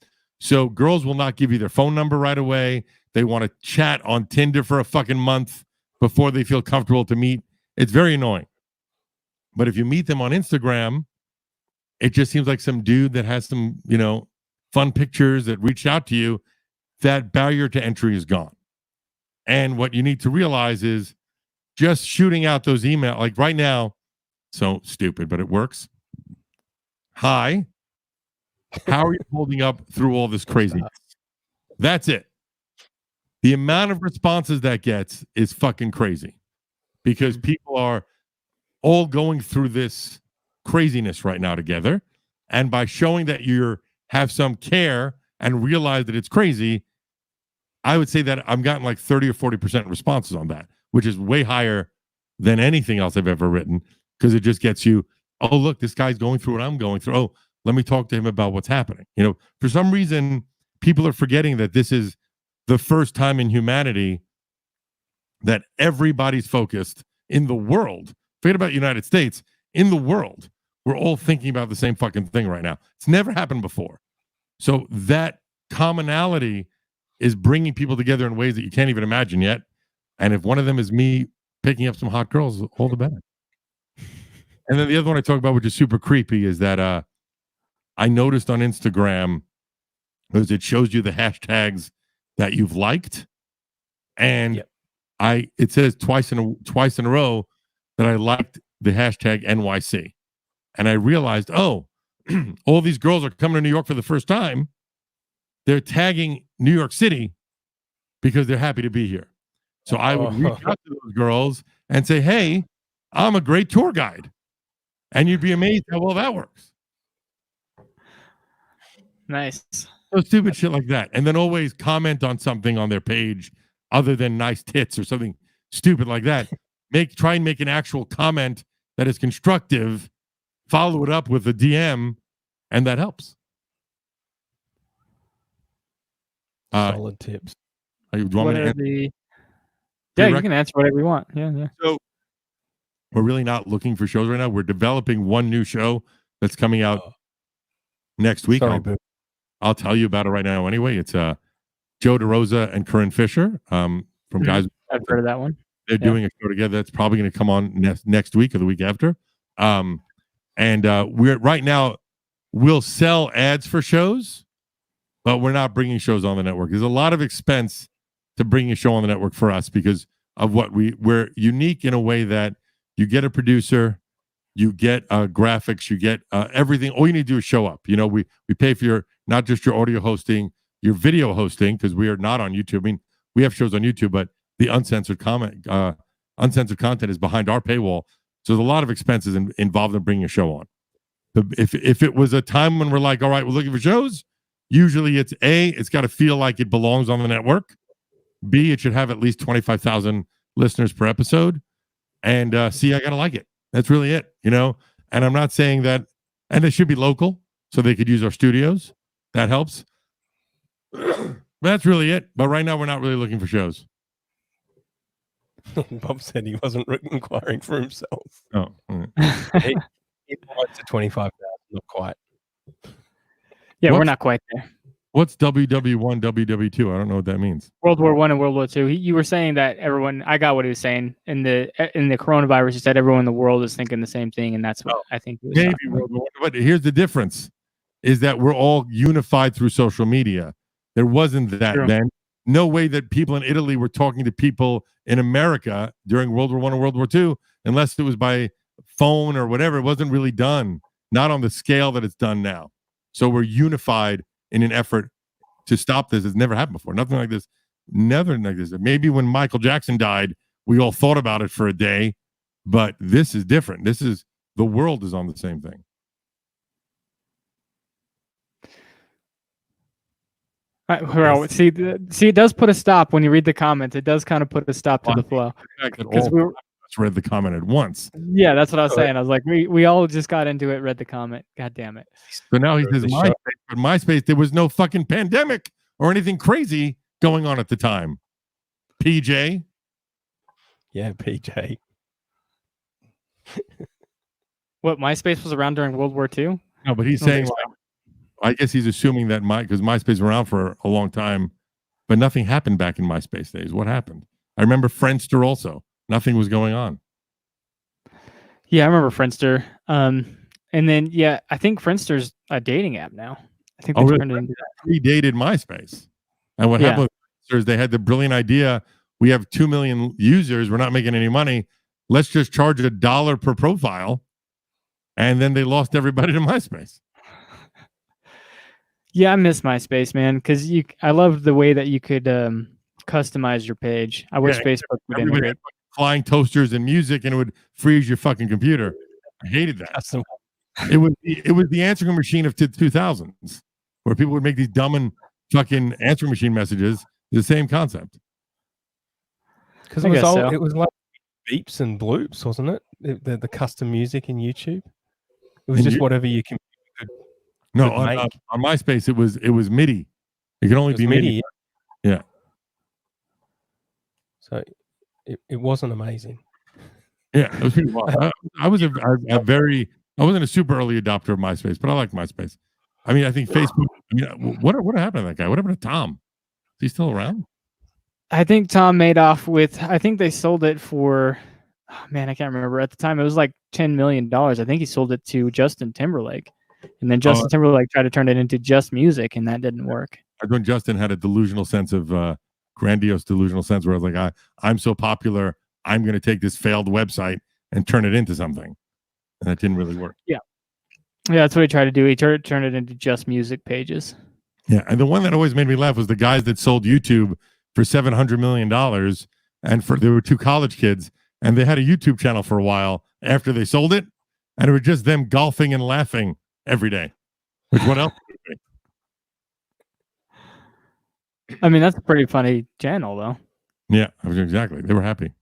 So girls will not give you their phone number right away. They want to chat on Tinder for a fucking month before they feel comfortable to meet. It's very annoying. But if you meet them on Instagram, it just seems like some dude that has some, fun pictures that reached out to you. That barrier to entry is gone. And what you need to realize is just shooting out those emails, like right now, so stupid, but it works. Hi, how are you holding up through all this craziness? That's it. The amount of responses that gets is fucking crazy because people are all going through this craziness right now together. And by showing that you have some care and realize that it's crazy, I would say that I've gotten like 30 or 40% responses on that, which is way higher than anything else I've ever written because it just gets you, oh, look, this guy's going through what I'm going through. Oh, let me talk to him about what's happening. For some reason, people are forgetting that this is the first time in humanity that everybody's focused in the world. Forget about the United States. In the world, we're all thinking about the same fucking thing right now. It's never happened before. So that commonality is bringing people together in ways that you can't even imagine yet. And if one of them is me picking up some hot girls, all the better. And then the other one I talk about, which is super creepy, is that I noticed on Instagram, because it shows you the hashtags that you've liked. And it says twice in a row that I liked the hashtag NYC. And I realized, oh, all these girls are coming to New York for the first time. They're tagging New York City because they're happy to be here. So I would reach out to those girls and say, hey, I'm a great tour guide. And you'd be amazed how well that works. Nice. So stupid shit like that. And then always comment on something on their page other than nice tits or something stupid like that. Try and make an actual comment that is constructive, follow it up with a DM, and that helps. Solid tips. You want me to you can answer whatever you want. Yeah. So we're really not looking for shows right now. We're developing one new show that's coming out next week. I'll tell you about it right now anyway. It's Joe DeRosa and Corinne Fisher from Guys. I've heard of that one. They're doing a show together that's probably going to come on next week or the week after. And we're right now, we'll sell ads for shows, but we're not bringing shows on the network. There's a lot of expense to bring a show on the network for us because of what we're unique in a way that you get a producer, you get graphics, you get everything. All you need to do is show up. We pay for not just your audio hosting, your video hosting, because we are not on YouTube. I mean, we have shows on YouTube, but the uncensored content is behind our paywall. So there's a lot of expenses involved in bringing a show on. If it was a time when we're like, all right, we're looking for shows, usually it's it's got to feel like it belongs on the network. B, it should have at least 25,000 listeners per episode. And C, I got to like it. That's really it, And I'm not saying that, and it should be local so they could use our studios. That helps. That's really it. But right now, we're not really looking for shows. Bob said he wasn't inquiring for himself. Oh, he wants to 25,000, not quite. Yeah, we're not quite there. What's WW1, WW2? I don't know what that means. World War I and World War II. You were saying that everyone. I got what he was saying in the coronavirus. He said everyone in the world is thinking the same thing, and that's what I think. Maybe World War I. But here's the difference: is that we're all unified through social media. There wasn't that then. No way that people in Italy were talking to people in America during World War I and World War II, unless it was by phone or whatever. It wasn't really done, not on the scale that it's done now. So we're unified in an effort to stop this. It's never happened before. Nothing like this. Never like this. Maybe when Michael Jackson died, we all thought about it for a day, but this is different. The world is on the same thing. See, it does put a stop when you read the comments. It does kind of put a stop to the flow. Because we read the comment at once. Yeah, that's what I was saying. I was like, we all just got into it, read the comment. God damn it. So now he says MySpace, but MySpace, there was no fucking pandemic or anything crazy going on at the time. PJ? Yeah, PJ. What, MySpace was around during World War II? No, but he's saying, like, I guess he's assuming that because MySpace was around for a long time, but nothing happened back in MySpace days. What happened? I remember Friendster also. Nothing was going on. Yeah, I remember Friendster. And then, yeah, I think Friendster's a dating app now. I think they turned it into that. Predated MySpace. And what happened with Friendster is they had the brilliant idea, we have 2 million users, we're not making any money, let's just charge $1 per profile. And then they lost everybody to MySpace. Yeah, I miss MySpace, man, because I love the way that you could customize your page. I wish Facebook would integrate flying toasters and music, and it would freeze your fucking computer. I hated that. It was the answering machine of 2000s, where people would make these dumb and fucking answering machine messages. The same concept. Because it was like beeps and bloops, wasn't it? The custom music in YouTube. It was just whatever you can. No, on MySpace it was MIDI. It could only be MIDI. Yeah. So it wasn't amazing. Yeah, it was pretty wild. I wasn't a super early adopter of MySpace, but I like MySpace. I mean, I think Facebook. What happened to that guy? What happened to Tom? Is he still around? I think Tom made off with. I think they sold it for. Oh, man, I can't remember at the time. It was like $10 million. I think he sold it to Justin Timberlake, and then Justin Timberlake tried to turn it into just music, and that didn't work. I think Justin had a delusional sense of grandiose delusional sense where I was like, I'm so popular, I'm going to take this failed website and turn it into something, and that didn't really work. Yeah, that's what he tried to do. He turned it into just music pages. Yeah, and the one that always made me laugh was the guys that sold YouTube for $700 million, and there were two college kids. And they had a YouTube channel for a while after they sold it, and it was just them golfing and laughing every day. Which what else? I mean, that's a pretty funny channel, though. Yeah, exactly. They were happy.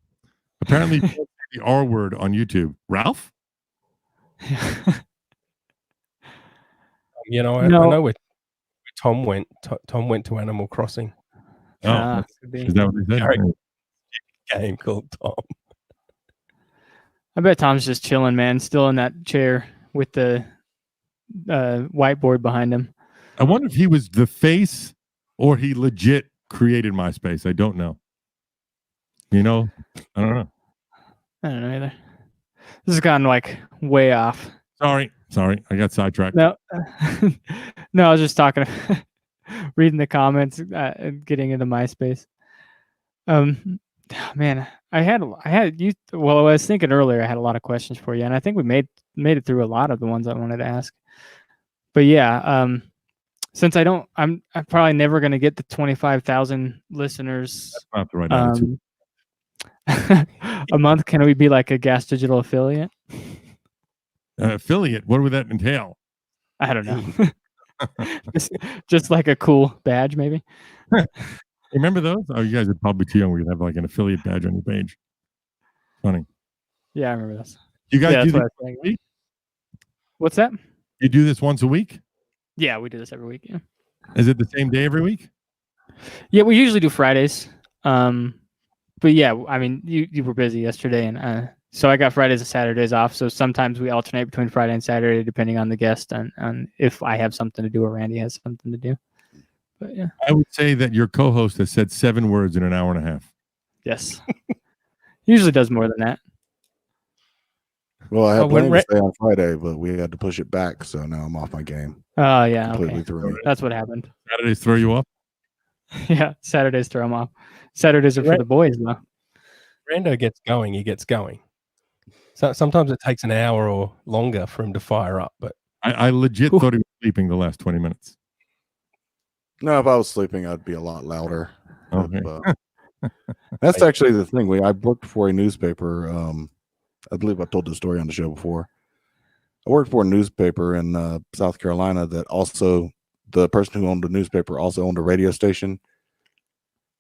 Apparently, the R word on YouTube. Ralph? I know where Tom went. Tom went to Animal Crossing. Oh, is that what they said? Game called Tom. I bet Tom's just chilling, man, still in that chair with the whiteboard behind him. I wonder if he was the face or he legit created MySpace. I don't know. I don't know. I don't know either. This has gone like way off. Sorry. I got sidetracked. No, no, I was just talking, reading the comments, getting into MySpace. Man, I was thinking earlier I had a lot of questions for you, and I think we made it through a lot of the ones I wanted to ask. But yeah, since I'm probably never going to get the 25,000 listeners. That's not the right attitude. A month. Can we be like a Gas Digital affiliate? Affiliate? What would that entail? I don't know. just like a cool badge, maybe. Remember those? Oh, you guys are probably too young. We could have like an affiliate badge on your page. Funny. Yeah, I remember those. You guys do this once a week? What's that? You do this once a week? Yeah, we do this every week. Yeah. Is it the same day every week? Yeah, we usually do Fridays. But yeah, I mean, you were busy yesterday, and so I got Fridays and Saturdays off. So sometimes we alternate between Friday and Saturday, depending on the guest and if I have something to do or Randy has something to do. But yeah, I would say that your co-host has said 7 words in an hour and a half. Yes, usually does more than that. Well, I had planned to stay on Friday, but we had to push it back, so now I'm off my game. Oh yeah, completely okay. through me. That's what happened. Saturdays throw you off? Yeah, Saturdays throw him off. Saturdays are for the boys, though. Rando gets going, he gets going. So sometimes it takes an hour or longer for him to fire up, but I legit thought he was sleeping the last 20 minutes. No, if I was sleeping, I'd be a lot louder. Okay. That's actually the thing. I worked for a newspaper. I believe I told the story on the show before. I worked for a newspaper in South Carolina that also, the person who owned the newspaper also owned a radio station.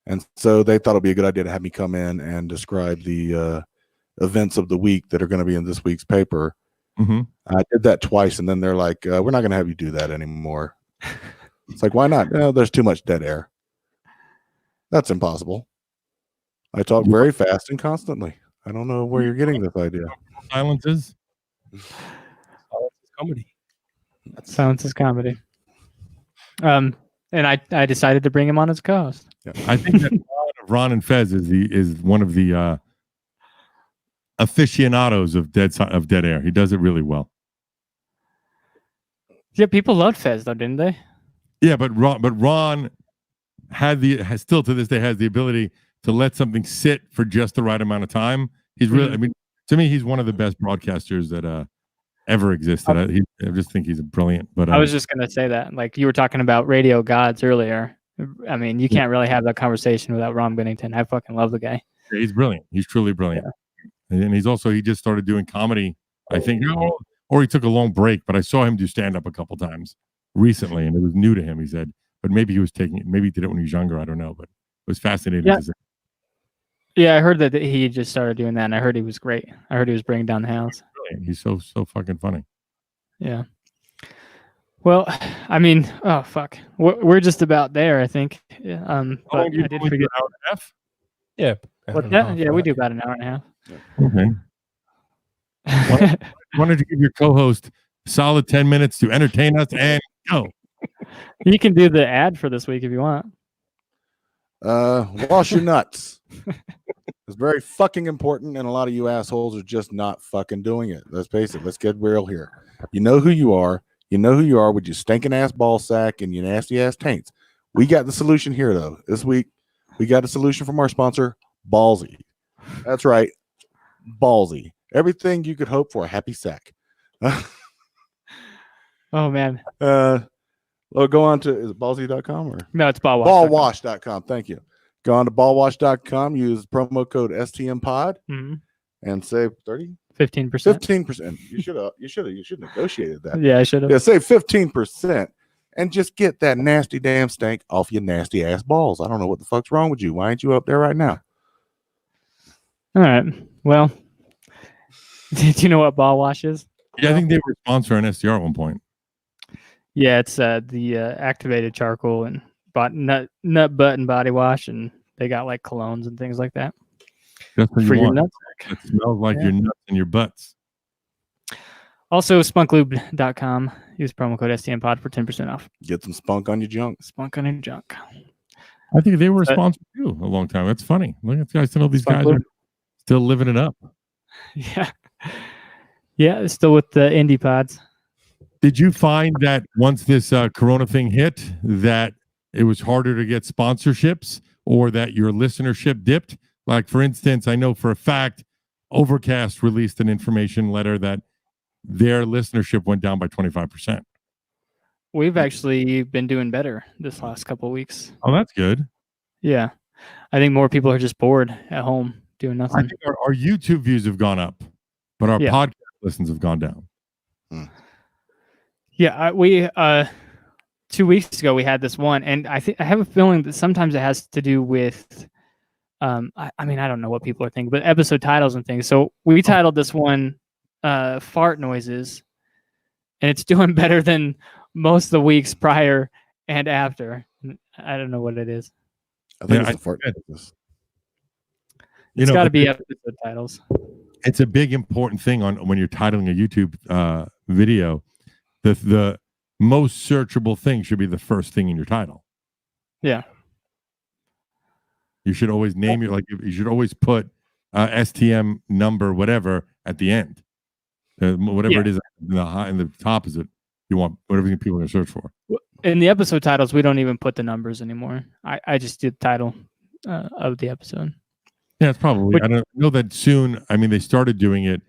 And so they thought it'd be a good idea to have me come in and describe the events of the week that are going to be in this week's paper. Mm-hmm. I did that twice, and then they're like, we're not going to have you do that anymore. It's like, why not? There's too much dead air. That's impossible. I talk very fast and constantly. I don't know where you're getting this idea. silences. Comedy. Silence is comedy. And I decided to bring him on as a co-host. I think that Ron and Fez is one of the aficionados of dead air. He does it really well. Yeah, people loved Fez though, didn't they? Yeah, but Ron has still to this day has the ability to let something sit for just the right amount of time. He's really, I mean, to me, he's one of the best broadcasters that ever existed. I just think he's brilliant. But I was just gonna say that, like you were talking about radio gods earlier. I mean, you can't really have that conversation without Ron Bennington. I fucking love the guy. He's brilliant. He's truly brilliant. Yeah. And he just started doing comedy. I think, or he took a long break. But I saw him do stand up a couple times recently, and it was new to him. He said, but maybe he was maybe he did it when he was younger. I don't know, but it was fascinating. Yeah. Yeah, I heard that he just started doing that, and I heard he was great. I heard he was bringing down the house. He's so fucking funny. Yeah. Well, I mean, oh fuck, we're just about there, I think. But I did forget. An hour and a half? Yeah. Yeah, we do about an hour and a half. Okay. Why don't you give your co-host a solid 10 minutes to entertain us and go? You can do the ad for this week if you want. Wash your nuts. It's very fucking important, and a lot of you assholes are just not fucking doing it. Let's face it. Let's get real here. You know who you are. You know who you are with your stinking ass ball sack and your nasty ass taints. We got the solution here, though. This week, we got a solution from our sponsor, Ballsy. That's right, Ballsy. Everything you could hope for a happy sack. Oh man. Well, go on to, is it ballsy.com or? No, it's ballwash. Ballwash.com. Thank you. Go on to ballwash.com, use promo code STMPod and save 30? 15%. 15%. You should have negotiated that. Yeah, I should have. Yeah, save 15% and just get that nasty damn stank off your nasty ass balls. I don't know what the fuck's wrong with you. Why ain't you up there right now? All right. Well, do you know what ball wash is? Yeah, I think they were a sponsor on SDR at one point. Yeah, it's the activated charcoal and nut butt and body wash, and they got like colognes and things like that. That's what for you your want. nutsack. It smells like your nuts and your butts. Also, spunklube.com. Use promo code STMPod for 10% off. Get some spunk on your junk. Spunk on your junk. I think they were a sponsor too a long time. That's funny. Look at guys. These guys are still living it up. Yeah. Yeah, it's still with the indie pods. Did you find that once this Corona thing hit, that it was harder to get sponsorships or that your listenership dipped? Like, for instance, I know for a fact, Overcast released an information letter that their listenership went down by 25%. We've actually been doing better this last couple of weeks. Oh, that's good. Yeah. I think more people are just bored at home doing nothing. I think our YouTube views have gone up, but our podcast listens have gone down. Yeah, we 2 weeks ago we had this one, and I have a feeling that sometimes it has to do with, I mean, I don't know what people are thinking, but episode titles and things. So we titled this one "Fart Noises," and it's doing better than most of the weeks prior and after. I don't know what it is. I think it's the fart noises. It's got to be episode titles. It's a big important thing when you're titling a YouTube video. The most searchable thing should be the first thing in your title. Yeah. You should always name you should always put STM number whatever at the end. Whatever it is in the top is it you want whatever people are going to search for. In the episode titles, we don't even put the numbers anymore. I just did the title of the episode. Yeah, it's probably. I don't know that soon. I mean, they started doing it.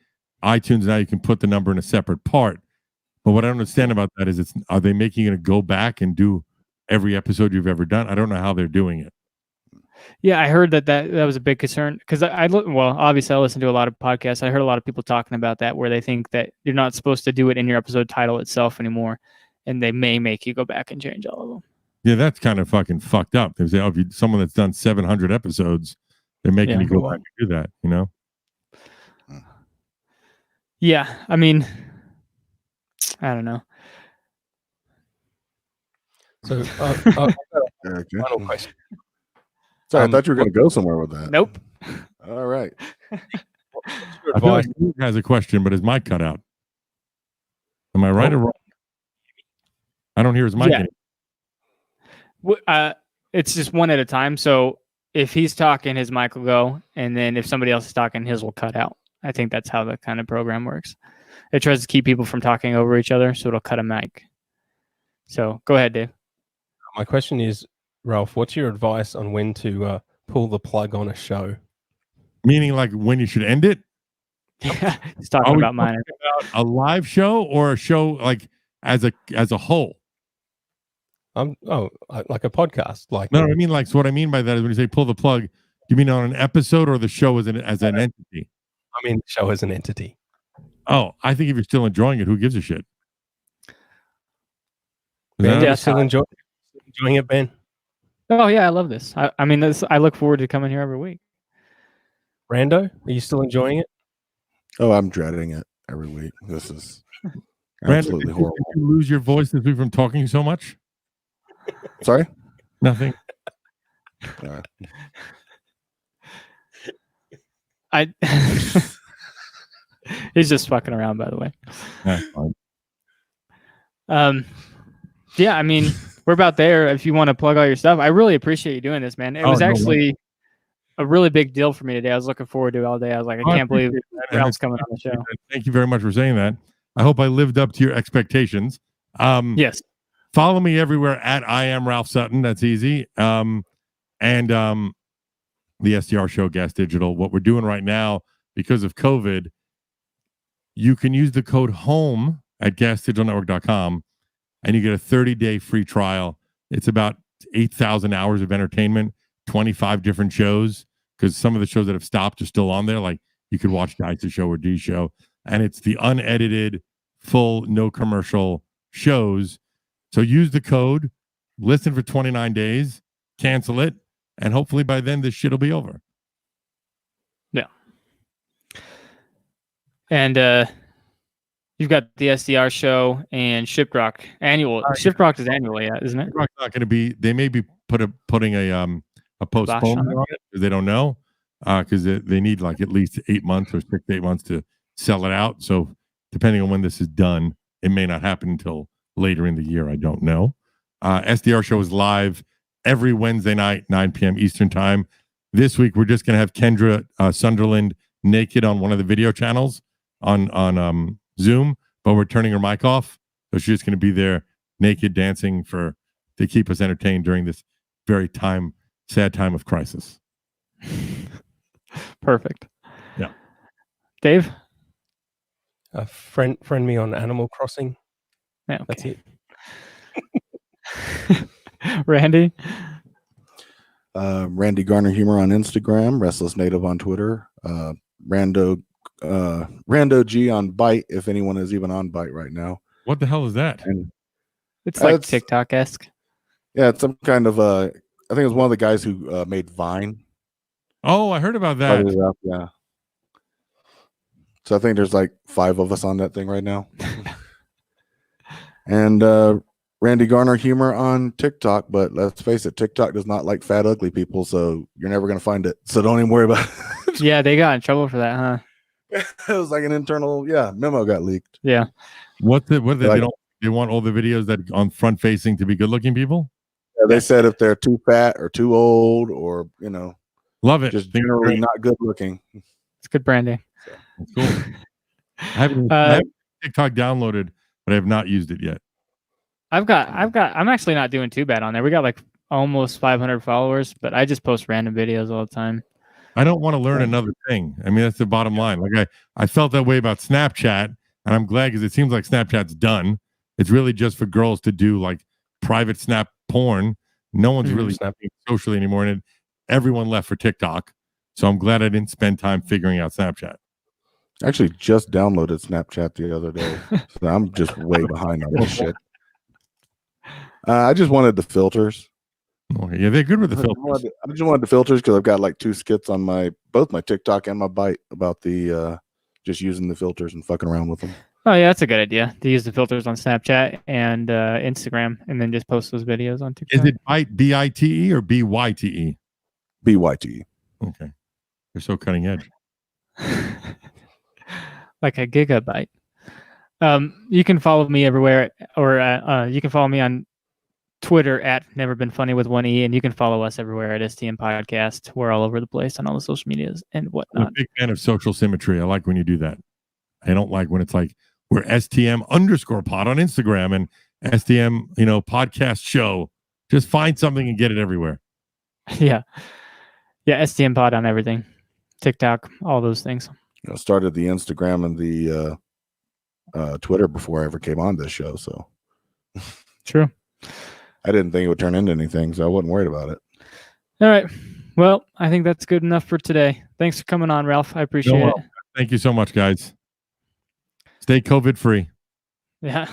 iTunes now you can put the number in a separate part. But what I don't understand about that is, are they making you go back and do every episode you've ever done? I don't know how they're doing it. Yeah, I heard that was a big concern because obviously I listen to a lot of podcasts. I heard a lot of people talking about that where they think that you're not supposed to do it in your episode title itself anymore, and they may make you go back and change all of them. Yeah, that's kind of fucking fucked up. They say, if someone that's done 700 episodes, they're making you go back and do that, you know? Yeah, I mean, I don't know. So, final question. Sorry, I thought you were going to go somewhere with that. Nope. All right. What's your I feel advice? like Luke has a question, but his mic cut out. Am I right or wrong? I don't hear his mic. Yeah. It's just one at a time. So if he's talking, his mic will go, and then if somebody else is talking, his will cut out. I think that's how the kind of program works. It tries to keep people from talking over each other, so it'll cut a mic. So go ahead, Dave. My question is, Ralph, what's your advice on when to pull the plug on a show? Meaning, like when you should end it? Yeah, he's talking about mine. About a live show or a show like as a whole? Like a podcast. Like no, I mean like. So what I mean by that is when you say pull the plug, do you mean on an episode or the show as an entity? I mean, the show as an entity. Oh, I think if you're still enjoying it, who gives a shit? Ben, are you still enjoying it, Ben? Oh yeah, I love this. I mean, I look forward to coming here every week. Rando, are you still enjoying it? Oh, I'm dreading it every week. This is Rando, absolutely horrible. Did you lose your voice this week from talking so much? Sorry? Nothing. He's just fucking around, by the way. That's fine. Yeah, I mean, we're about there. If you want to plug all your stuff, I really appreciate you doing this, man. It was actually a really big deal for me today. I was looking forward to it all day. I was like, I can't believe Ralph's coming on the show. Thank you very much for saying that. I hope I lived up to your expectations. Yes. Follow me everywhere at I am Ralph Sutton. That's easy. And the SDR Show Gas Digital. What we're doing right now because of COVID, you can use the code HOME at gasdigitalnetwork.com and you get a 30-day free trial. It's about 8,000 hours of entertainment, 25 different shows, because some of the shows that have stopped are still on there. Like you could watch Dice's show or D's show, and it's the unedited, full, no commercial shows. So use the code, listen for 29 days, cancel it, and hopefully by then this shit will be over. Yeah. And you've got the SDR show and Shiprock annual. Shiprock is annual, yeah, isn't it? Shiprock's not going to be. They may be putting a postponement on it because they don't know because they need like at least 8 months or 6 to 8 months to sell it out. So depending on when this is done, it may not happen until later in the year. I don't know. SDR show is live every Wednesday night, 9 p.m. Eastern time. This week we're just going to have Kendra Sunderland naked on one of the video channels on Zoom, but we're turning her mic off, so she's going to be there naked dancing to keep us entertained during this very sad time of crisis. Perfect. Yeah. Dave? Friend me on Animal Crossing. Yeah, okay. That's it. Randy? Randy Garner Humor on Instagram, Restless Native on Twitter, Rando G on Byte, if anyone is even on Byte right now. What the hell is that? And it's like TikTok-esque. Yeah, it's some kind of I think it was one of the guys who made Vine. Oh, I heard about that. Yeah. So I think there's like 5 of us on that thing right now. And Randy Garner Humor on TikTok, but let's face it, TikTok does not like fat, ugly people, so you're never going to find it. So don't even worry about it. Yeah, they got in trouble for that, huh? It was like an internal, memo got leaked. Yeah. What they want all the videos that on front facing to be good looking people? Yeah, they said if they're too fat or too old or, love it. Just generally not good looking. It's good branding. That's cool. I haven't TikTok downloaded, but I have not used it yet. I'm actually not doing too bad on there. We got like almost 500 followers, but I just post random videos all the time. I don't want to learn another thing. I mean, that's the bottom line. Like I felt that way about Snapchat, and I'm glad because it seems like Snapchat's done. It's really just for girls to do like private snap porn. No one's really snapping socially anymore, and everyone left for TikTok. So I'm glad I didn't spend time figuring out Snapchat. I actually just downloaded Snapchat the other day. So I'm just way behind on this shit. I just wanted the filters. Okay, yeah, they're good with the filters. I just wanted the filters because I've got like 2 skits on both my TikTok and my Byte about the just using the filters and fucking around with them. Oh yeah, that's a good idea to use the filters on Snapchat and Instagram, and then just post those videos on TikTok. Is it Byte BITE or BYTE? BYTE. Okay, you're so cutting edge. like a gigabyte. You can follow me everywhere, or you can follow me on Twitter at Never Been Funny with 1E, and you can follow us everywhere at STMPodcast. We're all over the place on all the social medias and I'm whatnot. a big fan of social symmetry. I like when you do that. I don't like when it's like we're STM_pod on Instagram and STM, podcast show. Just find something and get it everywhere. Yeah. STM pod on everything, TikTok, all those things. Started the Instagram and the Twitter before I ever came on this show, so True. I didn't think it would turn into anything, so I wasn't worried about it. All right. Well, I think that's good enough for today. Thanks for coming on, Ralph. I appreciate it. Thank you so much, guys. Stay COVID free. Yeah.